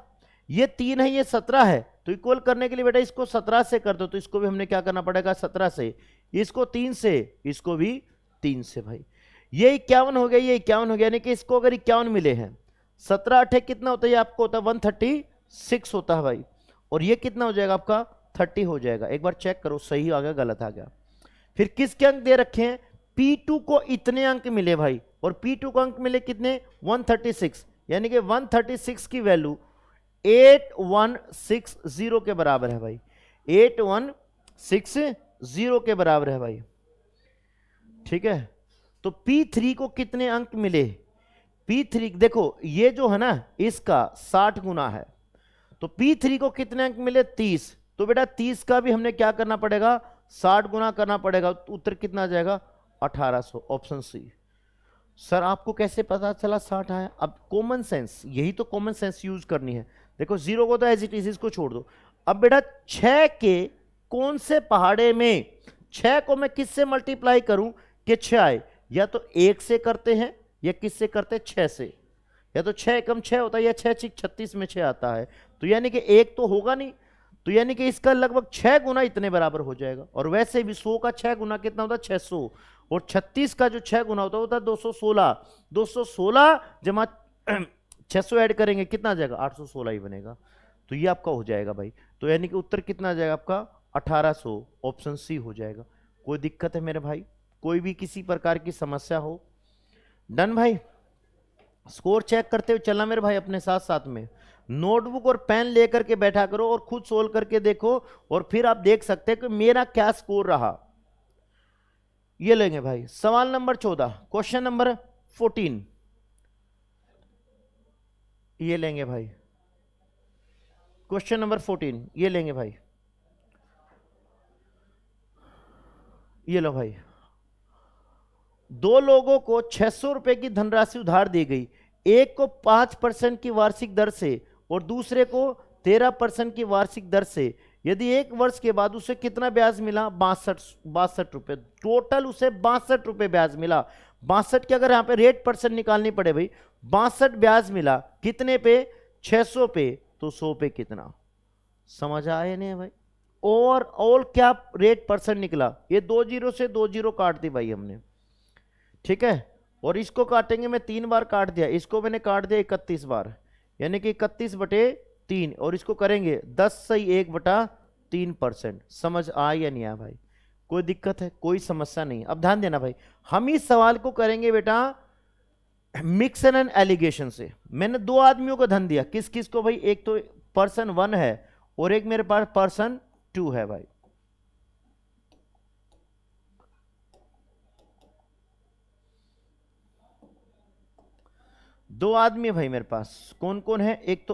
ये 3 है ये 17 है, तो इक्वल करने के लिए बेटा इसको 17 से कर दो, तो इसको भी हमने क्या करना पड़ेगा, 17 से, इसको 3 से, इसको भी 3 से भाई। ये 51 हो गया, ये 51 हो गया, यानी कि इसको अगर 51 मिले हैं, 17 8 कितना होता है, ये आपको होता है 136 होता है भाई, और ये कितना हो जाएगा आपका 30 हो जाएगा। एक बार चेक करो सही आ गया गलत आ गया। फिर किसके अंक दे रखे हैं, P2 को इतने अंक मिले भाई, और P2 को अंक मिले कितने, 136, यानी कि 136 की वैल्यू 8160 के बराबर है भाई, 8160 के बराबर है भाई। ठीक है, तो P3 को कितने अंक मिले, P3 देखो ये जो है ना इसका 60 गुना है, तो P3 को कितने अंक मिले, 30, तो बेटा 30 का भी हमने क्या करना पड़ेगा, 60 गुना करना पड़ेगा, तो उत्तर कितना आ जाएगा, 1800, ऑप्शन सी। सर आपको कैसे पता चला 60 आया? अब कॉमन सेंस, यही तो कॉमन सेंस यूज करनी है। देखो 0 को तो एज इट इज, इसको छोड़ दो। अब बेटा 6 के कौन से पहाड़े में, 6 को मैं किससे मल्टीप्लाई करूं कि 6 आए, या तो 1 से करते हैं या किससे करते हैं, 6 से, या तो 6 एकम 6 होता है या 6 6 36 में 6 आता है, तो यानी कि 1 तो होगा नहीं, तो यानी कि इसका लगभग 6 गुना इतने बराबर हो जाएगा। और वैसे भी 100 का 6 गुना कितना होता है, 600, और 36 का जो 6 गुना होता है 216, 216 जमा 600 ऐड करेंगे कितना आ जाएगा, 816 ही बनेगा। तो ये आपका हो जाएगा भाई, तो यानी कि उत्तर कितना आ जाएगा आपका 1800, ऑप्शन सी हो जाएगा। कोई दिक्कत है मेरे भाई, कोई भी किसी प्रकार की समस्या हो? डन भाई, स्कोर चेक करते हुए चलना मेरे भाई, अपने साथ साथ में नोटबुक और पेन लेकर के बैठा करो और खुद सोल्व करके देखो, और फिर आप देख सकते हैं कि मेरा क्या स्कोर रहा। ये लेंगे भाई सवाल नंबर 14, क्वेश्चन नंबर 14, ये लेंगे भाई क्वेश्चन नंबर 14, ये लेंगे भाई, ये लो भाई। 2 लोगों को 600 रुपए की धनराशि उधार दी गई, एक को 5% की वार्षिक दर से और दूसरे को 13% की वार्षिक दर से। यदि 1 वर्ष के बाद उसे कितना ब्याज मिला, 62 रुपए, टोटल उसे 62 रुपए ब्याज मिला। 62 की अगर यहां पे रेट परसेंट निकालनी पड़े भाई, 62 ब्याज मिला कितने पे, 600 पे, तो 100 पे कितना, समझ आए नहीं भाई? और क्या रेट परसेंट निकला, ये 2 जीरो से 2 जीरो काट दी भाई हमने, ठीक है, और इसको काटेंगे, मैं 3 बार काट दिया, इसको मैंने काट दिया 31 बार, यानी कि 31/3, और इसको करेंगे 10/1/3%। समझ आ या नहीं आया भाई? कोई दिक्कत है? कोई समस्या नहीं। अब ध्यान देना भाई, हम इस सवाल को करेंगे बेटा मिक्सन एंड एलिगेशन से। मैंने 2 आदमियों को धन दिया, किस किस को भाई, एक तो पर्सन 1 है और एक मेरे पास पर्सन 2 है भाई। दो आदमी है भाई मेरे पास, कौन कौन है? एक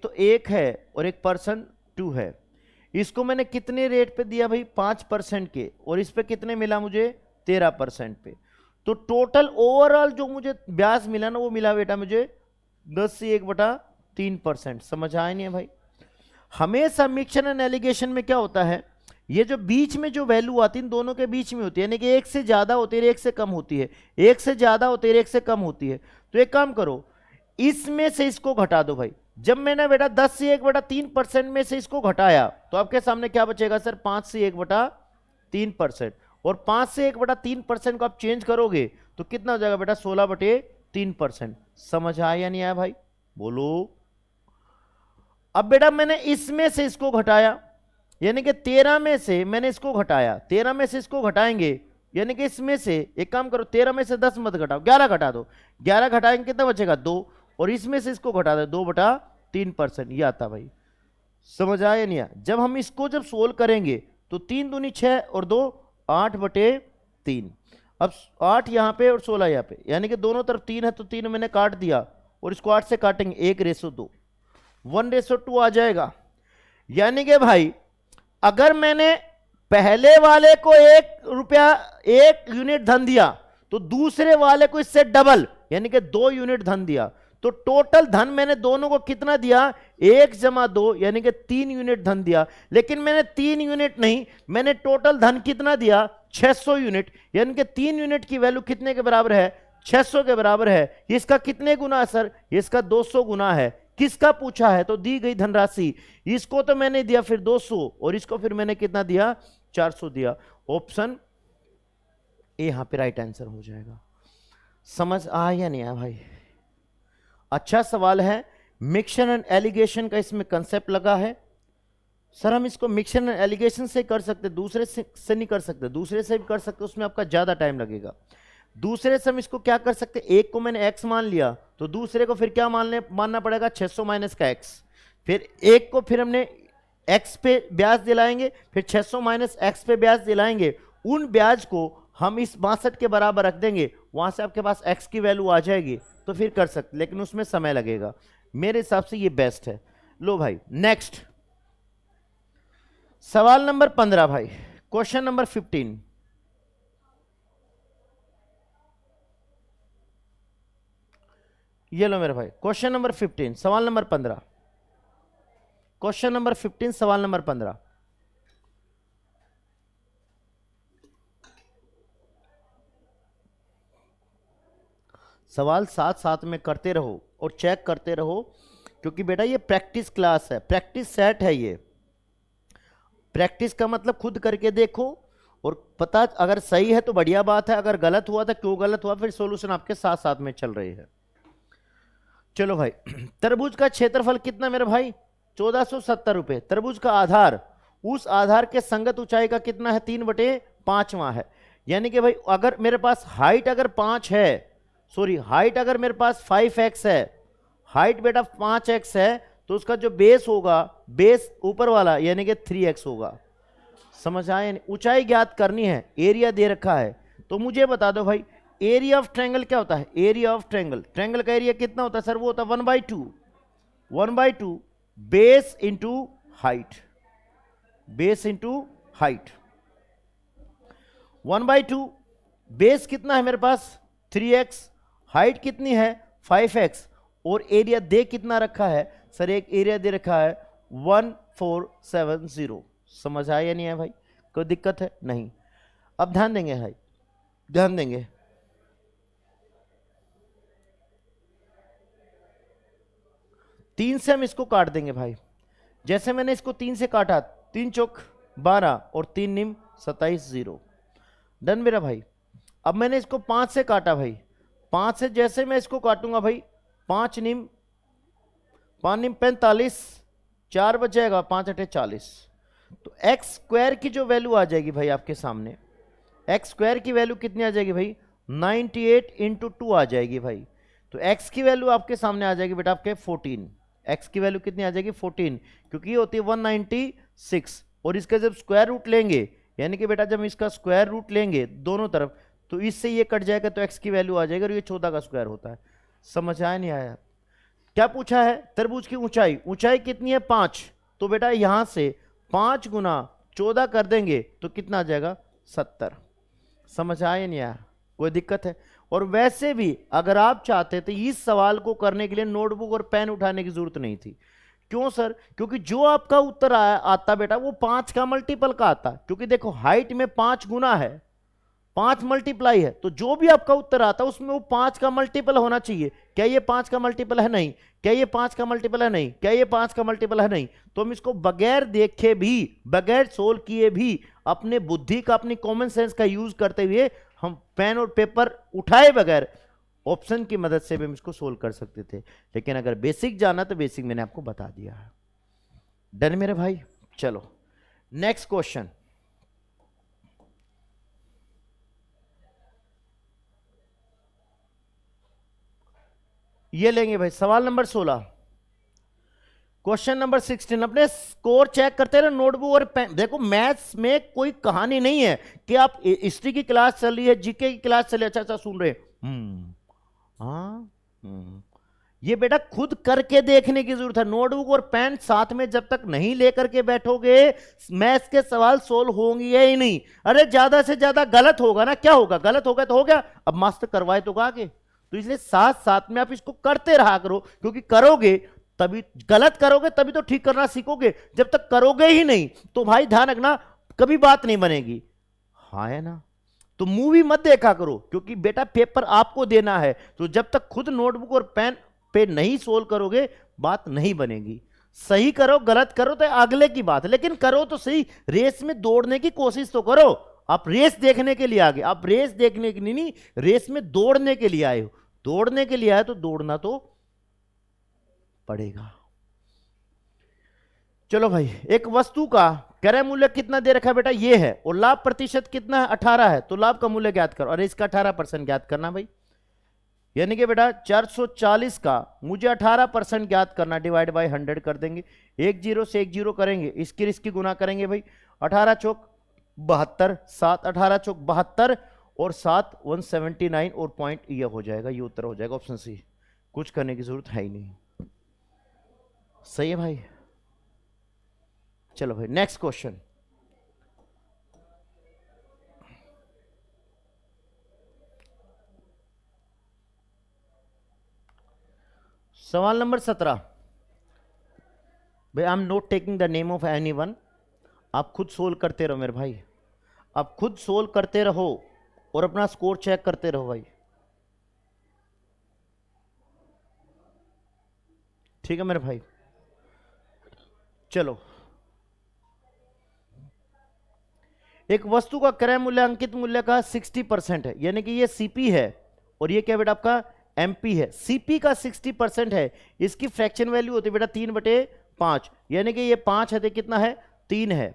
तो एक है और एक पर्सन 2 है। इसको मैंने कितने रेट पे दिया भाई? 5% के, और इस पे कितने मिला मुझे? 13% पे। तो टोटल ओवरऑल जो मुझे ब्याज मिला ना, वो मिला बेटा मुझे 10/3%। समझ आया नहीं है भाई? हमेशा मिक्सचर एंड एलिगेशन में क्या होता है, ये जो बीच में जो वैल्यू आती है इन दोनों के बीच में होती है, यानी कि एक से ज्यादा होती है एक से कम होती है, एक से ज्यादा होती है एक से कम होती है। तो एक काम करो, इसमें से इसको घटा दो भाई। जब मैंने बेटा 10 से 1/3% में से इसको घटाया तो आपके सामने क्या बचेगा सर? 5 से 1/3%। और 5 से 1/3% को आप चेंज करोगे तो कितना हो जाएगा बेटा? 16/3%। समझ आया या नहीं आया भाई? बोलो। अब बेटा मैंने इसमें से इसको घटाया, यानी कि 13 में से मैंने इसको घटाया, 13 में से इसको घटाएंगे, यानी कि इसमें से एक काम करो, 13 में से 10 मत घटाओ, 11 घटा दो। 11 घटाएंगे कितना बचेगा? 2। और इसमें से इसको घटा दो, 2/3%। ये आता भाई। समझ आया नहीं आया? जब हम इसको जब सोल्व करेंगे तो 3 दूनी 6 और 2 8/3। अब 8 यहां पे और 16 यहां पे, यानी कि दोनों तरफ 3 है तो 3 मैंने काट दिया, और इसको 8 से काटेंगे 1:2, 1:2 आ जाएगा। यानी कि भाई अगर मैंने पहले वाले को 1 रुपया 1 यूनिट धन दिया तो दूसरे वाले को इससे डबल यानी कि 2 यूनिट धन दिया, तो टोटल धन मैंने दोनों को कितना दिया? 1 + 2 यानी कि 3 यूनिट धन दिया। लेकिन मैंने 3 यूनिट नहीं, मैंने टोटल धन कितना दिया? 600 यूनिट। यानी कि 3 यूनिट की वैल्यू कितने के बराबर है? 600 के बराबर है। इसका कितने गुना है सर? इसका 200 गुना है। किसका पूछा है? तो दी गई धनराशि। इसको तो मैंने दिया फिर 200, और इसको फिर मैंने कितना दिया? 400 दिया। ऑप्शन ए यहां पे राइट आंसर हो जाएगा। समझ आया या नहीं आया भाई? अच्छा सवाल है। मिक्सचर एंड एलिगेशन का इसमें कंसेप्ट लगा है। सर हम इसको मिक्सचर एंड एलिगेशन से कर सकते, दूसरे से नहीं कर सकते। दूसरे से भी कर सकते, उसमें आपका ज्यादा टाइम लगेगा। दूसरे से हम इसको क्या कर सकते? एक को मैंने x मान लिया तो दूसरे को फिर क्या मानना पड़ेगा? 600 - का x। फिर एक को फिर हमने x पे ब्याज दिलाएंगे, फिर 600 - x पे ब्याज दिलाएंगे। उन ब्याज को हम इस 62 के बराबर रख देंगे, वहां से आपके पास x की वैल्यू आ जाएगी, तो फिर कर सकते, लेकिन उसमें समय लगेगा। मेरे हिसाब से ये बेस्ट है। लो भाई नेक्स्ट सवाल नंबर 15 भाई, क्वेश्चन नंबर 15। ये लो मेरे भाई, क्वेश्चन नंबर 15 सवाल नंबर 15। क्वेश्चन नंबर 15 सवाल नंबर 15। सवाल साथ साथ में करते रहो और चेक करते रहो, क्योंकि बेटा ये प्रैक्टिस क्लास है, प्रैक्टिस सेट है। ये प्रैक्टिस का मतलब खुद करके देखो और पता, अगर सही है तो बढ़िया बात है, अगर गलत हुआ तो क्यों गलत हुआ, फिर सॉल्यूशन आपके साथ साथ में चल रही है। चलो भाई, तरबूज का क्षेत्रफल कितना मेरे भाई? 1470 रुपए। तरबूज का आधार, उस आधार के संगत ऊंचाई का कितना है? 3/5 है। यानी कि भाई अगर मेरे पास हाइट अगर 5 है, सॉरी हाइट अगर मेरे पास 5x है, हाइट बेटा 5x है, तो उसका जो बेस होगा, बेस ऊपर वाला यानी कि 3x होगा। समझ आए? ऊंचाई ज्ञात करनी है, एरिया दे रखा है, तो मुझे बता दो भाई एरिया ऑफ ट्रायंगल क्या होता है? एरिया ऑफ ट्रायंगल, ट्रायंगल का एरिया कितना होता है सर? वो होता है 1/2 base into height, base into height. 1/2 base कितना है मेरे पास? 3x, हाइट कितनी है? 5x, और एरिया दे कितना रखा है सर? एक एरिया दे रखा है 1470। समझ आया या नहीं है भाई? कोई दिक्कत है? नहीं। अब ध्यान देंगे भाई, ध्यान देंगे। तीन से हम इसको काट देंगे भाई। जैसे मैंने इसको 3 से काटा, 3 चौक 12 और 3 निम 27, 0। डन मेरा भाई। अब मैंने इसको 5 से काटा भाई, 5 से जैसे मैं इसको काटूंगा भाई, 5 निम 45, 4 बच जाएगा, 5 × 8 = 40। तो एक्स स्क्वायर की जो वैल्यू आ जाएगी भाई आपके सामने, एक्स स्क्वायर की वैल्यू कितनी आ जाएगी भाई? 98 × 2 आ जाएगी भाई। तो एक्स की वैल्यू आपके सामने आ जाएगी बेटा आपके 14। एक्स की वैल्यू कितनी आ जाएगी? 14, क्योंकि ये होती है 196, और इसका जब स्क्वायर रूट लेंगे, यानी कि बेटा जब इसका स्क्वायर रूट लेंगे दोनों तरफ, तो इससे ये कट जाएगा तो x की वैल्यू आ जाएगी और ये 14 का स्क्वायर होता है। समझ आया नहीं आया? क्या पूछा है? तरबूज की ऊंचाई, ऊंचाई कितनी है 5, तो बेटा यहां से 5 गुना 14 कर देंगे तो कितना आ जाएगा 70। समझ आया नहीं आया? कोई दिक्कत है? और वैसे भी अगर आप चाहते तो इस सवाल को करने के लिए नोटबुक और पेन उठाने की जरूरत नहीं थी। क्यों सर? क्योंकि जो आपका उत्तर आता बेटा वो 5 का मल्टीपल का आता, क्योंकि देखो हाइट में 5 गुना है, 5 मल्टीप्लाई है, तो जो भी आपका उत्तर आता है उसमें वो 5 का मल्टीपल होना चाहिए। क्या ये 5 का मल्टीपल है? नहीं। क्या ये 5 का मल्टीपल है? नहीं। क्या ये 5 का मल्टीपल है? नहीं। तो हम इसको बगैर देखे भी, बगैर सोल्व किए भी, अपने बुद्धि का, अपनी कॉमन सेंस का यूज करते हुए, हम पेन और पेपर उठाए बगैर ऑप्शन की मदद से भी हम इसको सोल्व कर सकते थे। लेकिन अगर बेसिक जाना तो बेसिक मैंने आपको बता दिया है। डन मेरे भाई? चलो नेक्स्ट क्वेश्चन। ये लेंगे भाई सवाल नंबर 16, क्वेश्चन नंबर 16। अपने स्कोर चेक करते रहे नोटबुक और पेन। देखो मैथ्स में कोई कहानी नहीं है कि आप हिस्ट्री की क्लास चल रही है, जीके की क्लास चल रही है, अच्छा अच्छा सुन रहे, ये बेटा खुद करके देखने की जरूरत है। नोटबुक और पेन साथ में जब तक नहीं लेकर के बैठोगे मैथ्स के सवाल सोल्व होंगे ही नहीं। अरे ज्यादा से ज्यादा गलत होगा ना, क्या होगा? गलत होगा तो हो गया, अब मास्टर करवाए तो आगे। तो इसलिए साथ साथ में आप इसको करते रहा करो, क्योंकि करोगे तभी, गलत करोगे तभी तो ठीक करना सीखोगे। जब तक करोगे ही नहीं तो भाई ध्यान रखना कभी बात नहीं बनेगी। हाँ है ना? तो मूवी मत देखा करो, क्योंकि बेटा पेपर आपको देना है, तो जब तक खुद नोटबुक और पेन पे नहीं सोल्व करोगे बात नहीं बनेगी। सही करो गलत करो तो अगले की बात है, लेकिन करो तो सही। रेस में दौड़ने की कोशिश तो करो। आप रेस देखने के लिए आ गए, आप रेस देखने के लिए नहीं, रेस में दौड़ने के लिए आए हो। दौड़ने के लिए आए तो दौड़ना तो पड़ेगा। चलो भाई, एक वस्तु का क्रय मूल्य कितना दे रखा है बेटा? ये है, और लाभ प्रतिशत कितना है? 18 है, तो लाभ का मूल्य ज्ञात करो। अरे इसका 18% ज्ञात करना भाई, यानी कि बेटा 440 का मुझे 18% ज्ञात करना, डिवाइड बाय 100 कर देंगे। एक जीरो से एक जीरो करेंगे, इसकी गुना करेंगे भाई। 18 चौक 72, 7 18 चौक 72 और 7 179 और पॉइंट ये हो जाएगा, ये उत्तर हो जाएगा ऑप्शन सी। कुछ करने की जरूरत है ही नहीं। सही है भाई? चलो भाई नेक्स्ट क्वेश्चन। सवाल नंबर 17। भाई I am not taking the name of any one, आप खुद सोल्व करते रहो मेरे भाई, आप खुद सोल्व करते रहो और अपना स्कोर चेक करते रहो भाई। ठीक है मेरे भाई? चलो, एक वस्तु का क्रय मूल्य अंकित मूल्य का 60% है, यानी कि ये सीपी है और ये क्या बेटा आपका एमपी है। सीपी का 60% है, इसकी फ्रैक्शन वैल्यू होती है बेटा 3/5, यानी कि ये 5 है तो कितना है 3 है।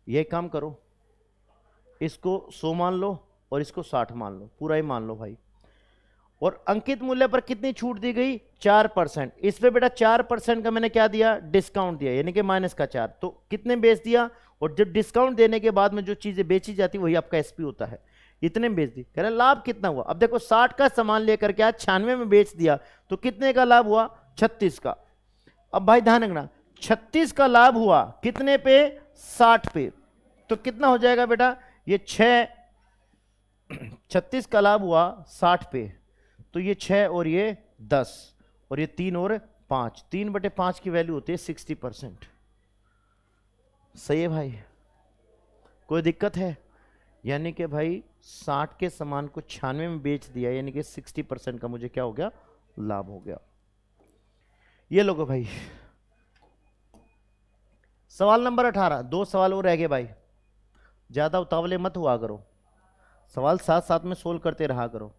ये काम करो, इसको 100 मान लो और इसको 60 मान लो, पूरा ही मान लो भाई। और अंकित मूल्य पर कितनी छूट दी गई? 4%। इस पे बेटा 4% का मैंने क्या दिया? डिस्काउंट दिया, यानी कि -4। तो कितने बेच दिया? और जब डिस्काउंट देने के बाद में जो चीजें बेची जाती वही आपका एसपी होता है, इतने में बेच दी। कह रहे लाभ कितना हुआ? अब देखो 60 का सामान लेकर के आज 96 में बेच दिया तो कितने का लाभ हुआ? 36 का। अब भाई ध्यान रखना, 36 का लाभ हुआ कितने पे? 60 पे। तो कितना हो जाएगा बेटा? ये 36 का लाभ हुआ 60 पे, तो ये 6 और ये 10 और ये 3 और 5, 3/5 की वैल्यू होती है 60%। सही है भाई? कोई दिक्कत है? यानी कि भाई 60 के सामान को 96 में बेच दिया, यानी कि 60% का मुझे क्या हो गया? लाभ हो गया। ये लोगो भाई सवाल नंबर 18, 2 सवाल और रह गए भाई, ज्यादा उतावले मत हुआ करो, सवाल साथ साथ में सोल्व करते रहा करो,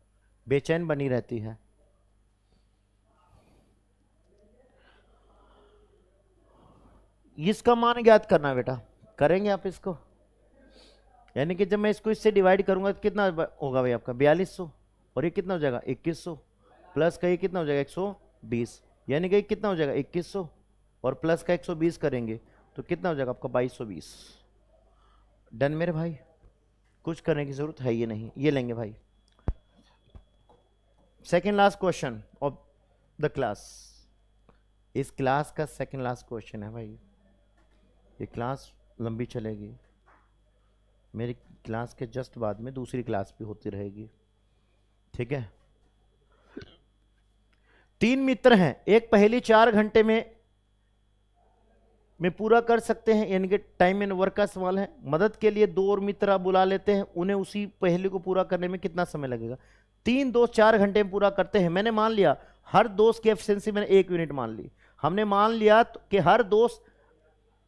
बेचैन बनी रहती है। इसका मान ज्ञात करना बेटा, करेंगे आप इसको, यानी कि जब मैं इसको इससे डिवाइड करूंगा तो कितना होगा भाई आपका? 4200, और ये कितना हो जाएगा? 2100, प्लस का ये कितना हो जाएगा? 120, यानी कि कितना हो जाएगा? 2100 और प्लस का 120 करेंगे तो कितना हो जाएगा आपका? 2220। डन मेरे भाई? कुछ करने की जरूरत है ही नहीं, ये लेंगे भाई। Second last question of the class, इस क्लास का सेकेंड लास्ट क्वेश्चन है भाई। ये क्लास लंबी चलेगी, मेरी क्लास के जस्ट बाद में दूसरी क्लास भी होती रहेगी, ठीक है। 3 मित्र हैं, एक पहेली 4 घंटे में पूरा कर सकते हैं, यानी कि टाइम एंड वर्क का सवाल है। मदद के लिए 2 और मित्र आप बुला लेते हैं, उन्हें उसी पहेली को पूरा करने में कितना समय लगेगा? 3 दोस्त 4 घंटे में पूरा करते हैं। मैंने मान लिया हर दोस्त की एफिशिएंसी मैंने 1 यूनिट मान ली। हमने मान लिया कि हर दोस्त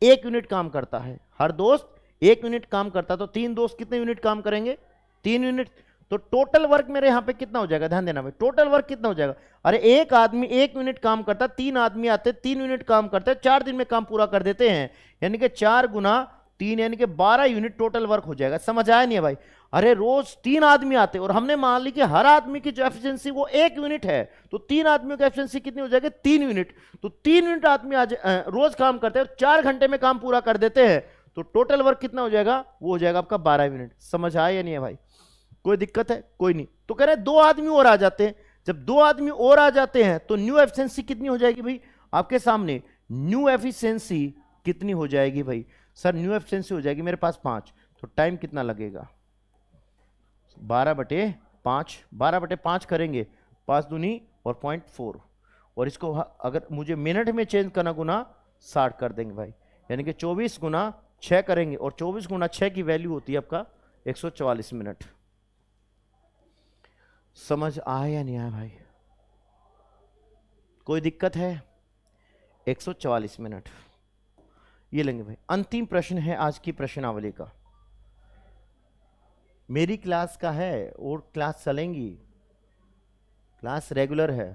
1 यूनिट काम करता है, हर दोस्त 1 यूनिट काम करता है, तो 3 दोस्त कितने यूनिट काम करेंगे? 3 यूनिट। तो टोटल वर्क मेरे यहां पे कितना हो जाएगा? ध्यान देना भाई, टोटल वर्क कितना हो जाएगा? अरे एक आदमी 1 यूनिट काम करता, 3 आदमी आते 3 यूनिट काम करते, 4 दिन में काम पूरा कर देते हैं, यानी कि 4 गुना 3 यानी कि 12 यूनिट टोटल वर्क हो जाएगा। समझ आया नहीं है भाई? अरे रोज 3 आदमी आते और हमने मान ली कि हर आदमी की जो एफिशिएंसी वो 1 यूनिट है, तो 3 आदमियों की एफिशिएंसी कितनी हो जाएगी? 3 यूनिट। तो 3 यूनिट आदमी आज रोज काम करते हैं, 4 घंटे में काम पूरा कर देते हैं, तो टोटल वर्क कितना हो जाएगा? वो हो जाएगा आपका 12 यूनिट। समझ आया या नहीं है भाई? कोई दिक्कत है? कोई नहीं। तो कह रहे 2 आदमी और आ जाते हैं, जब 2 आदमी और आ जाते हैं तो न्यू एफिशिएंसी कितनी हो जाएगी भाई? आपके सामने न्यू एफिशिएंसी कितनी हो जाएगी भाई? सर न्यू एफिशिएंसी हो जाएगी मेरे पास 5, तो टाइम कितना लगेगा? 12/5, 12/5 करेंगे, 5 दूनी और 0.4, और इसको अगर मुझे मिनट में चेंज करना गुना 60 कर देंगे भाई, यानी कि 24 गुना 6 करेंगे, और 24 गुना 6 की वैल्यू होती है आपका 144 मिनट। समझ आया या नहीं आया भाई? कोई दिक्कत है? 144 मिनट ये लेंगे भाई। अंतिम प्रश्न है आज की प्रश्नावली का, मेरी क्लास का है और क्लास चलेंगी, क्लास रेगुलर है,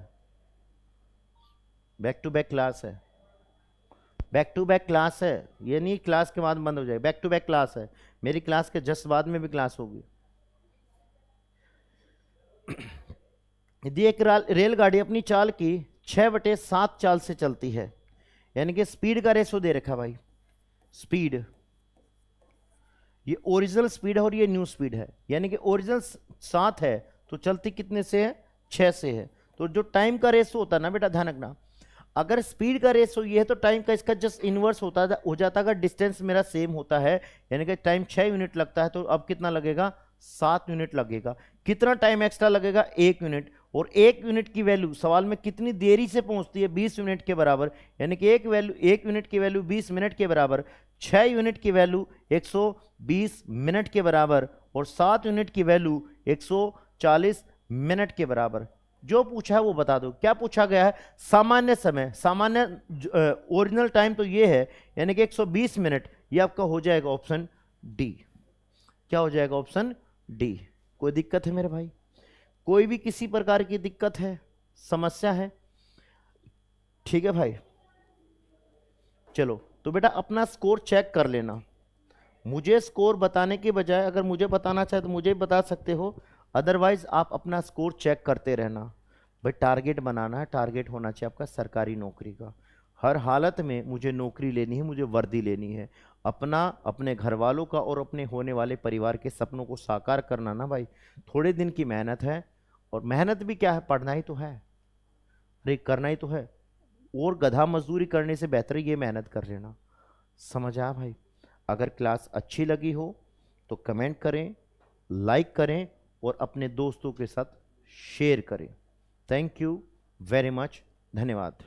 बैक टू बैक क्लास है, बैक टू बैक क्लास है, ये नहीं क्लास के बाद बंद हो जाए, बैक टू बैक क्लास है। मेरी क्लास के जस्ट बाद में भी क्लास होगी। यदि एक रेलगाड़ी अपनी चाल की 6/7 चाल से चलती है, यानी कि स्पीड का रेशो दे रखा भाई, स्पीड, ये ओरिजिनल स्पीड है और ये न्यू स्पीड है, यानी कि ओरिजिनल 7 है तो चलती कितने से है? 6 से है। तो जो टाइम का रेशो होता है ना बेटा, ध्यान रखना, अगर स्पीड का रेशो ये है तो टाइम का इसका जस्ट इनवर्स होता हो जाता। अगर डिस्टेंस मेरा सेम होता है, यानी कि टाइम 6 यूनिट लगता है, तो अब कितना लगेगा? 7 यूनिट लगेगा। कितना टाइम एक्स्ट्रा लगेगा? 1 यूनिट। और 1 यूनिट की वैल्यू सवाल में कितनी देरी से पहुंचती है? 20 यूनिट के बराबर, यानी कि 1 यूनिट की वैल्यू 20 मिनट के बराबर, 6 यूनिट की वैल्यू 120 मिनट के बराबर, और 7 यूनिट की वैल्यू 140 मिनट के बराबर। जो पूछा है वो बता दो। क्या पूछा गया है? सामान्य समय, सामान्य ओरिजिनल टाइम तो ये है, यानी कि 120 मिनट। ये आपका हो जाएगा ऑप्शन डी। क्या हो जाएगा? Option D. कोई दिक्कत है मेरे भाई? कोई भी किसी प्रकार की दिक्कत है, समस्या है? ठीक है भाई, चलो तो बेटा अपना स्कोर चेक कर लेना। मुझे स्कोर बताने के बजाय अगर मुझे बताना चाहे तो मुझे बता सकते हो, अदरवाइज आप अपना स्कोर चेक करते रहना भाई। टारगेट बनाना है, टारगेट होना चाहिए आपका सरकारी नौकरी का। हर हालत में मुझे नौकरी लेनी है, मुझे वर्दी लेनी है। अपना, अपने घर वालों का और अपने होने वाले परिवार के सपनों को साकार करना ना भाई, थोड़े दिन की मेहनत है। और मेहनत भी क्या है? पढ़ना ही तो है, अरे करना ही तो है। और गधा मजदूरी करने से बेहतर ये मेहनत कर लेना। समझ आया भाई? अगर क्लास अच्छी लगी हो तो कमेंट करें, लाइक करें और अपने दोस्तों के साथ शेयर करें। थैंक यू वेरी मच, धन्यवाद।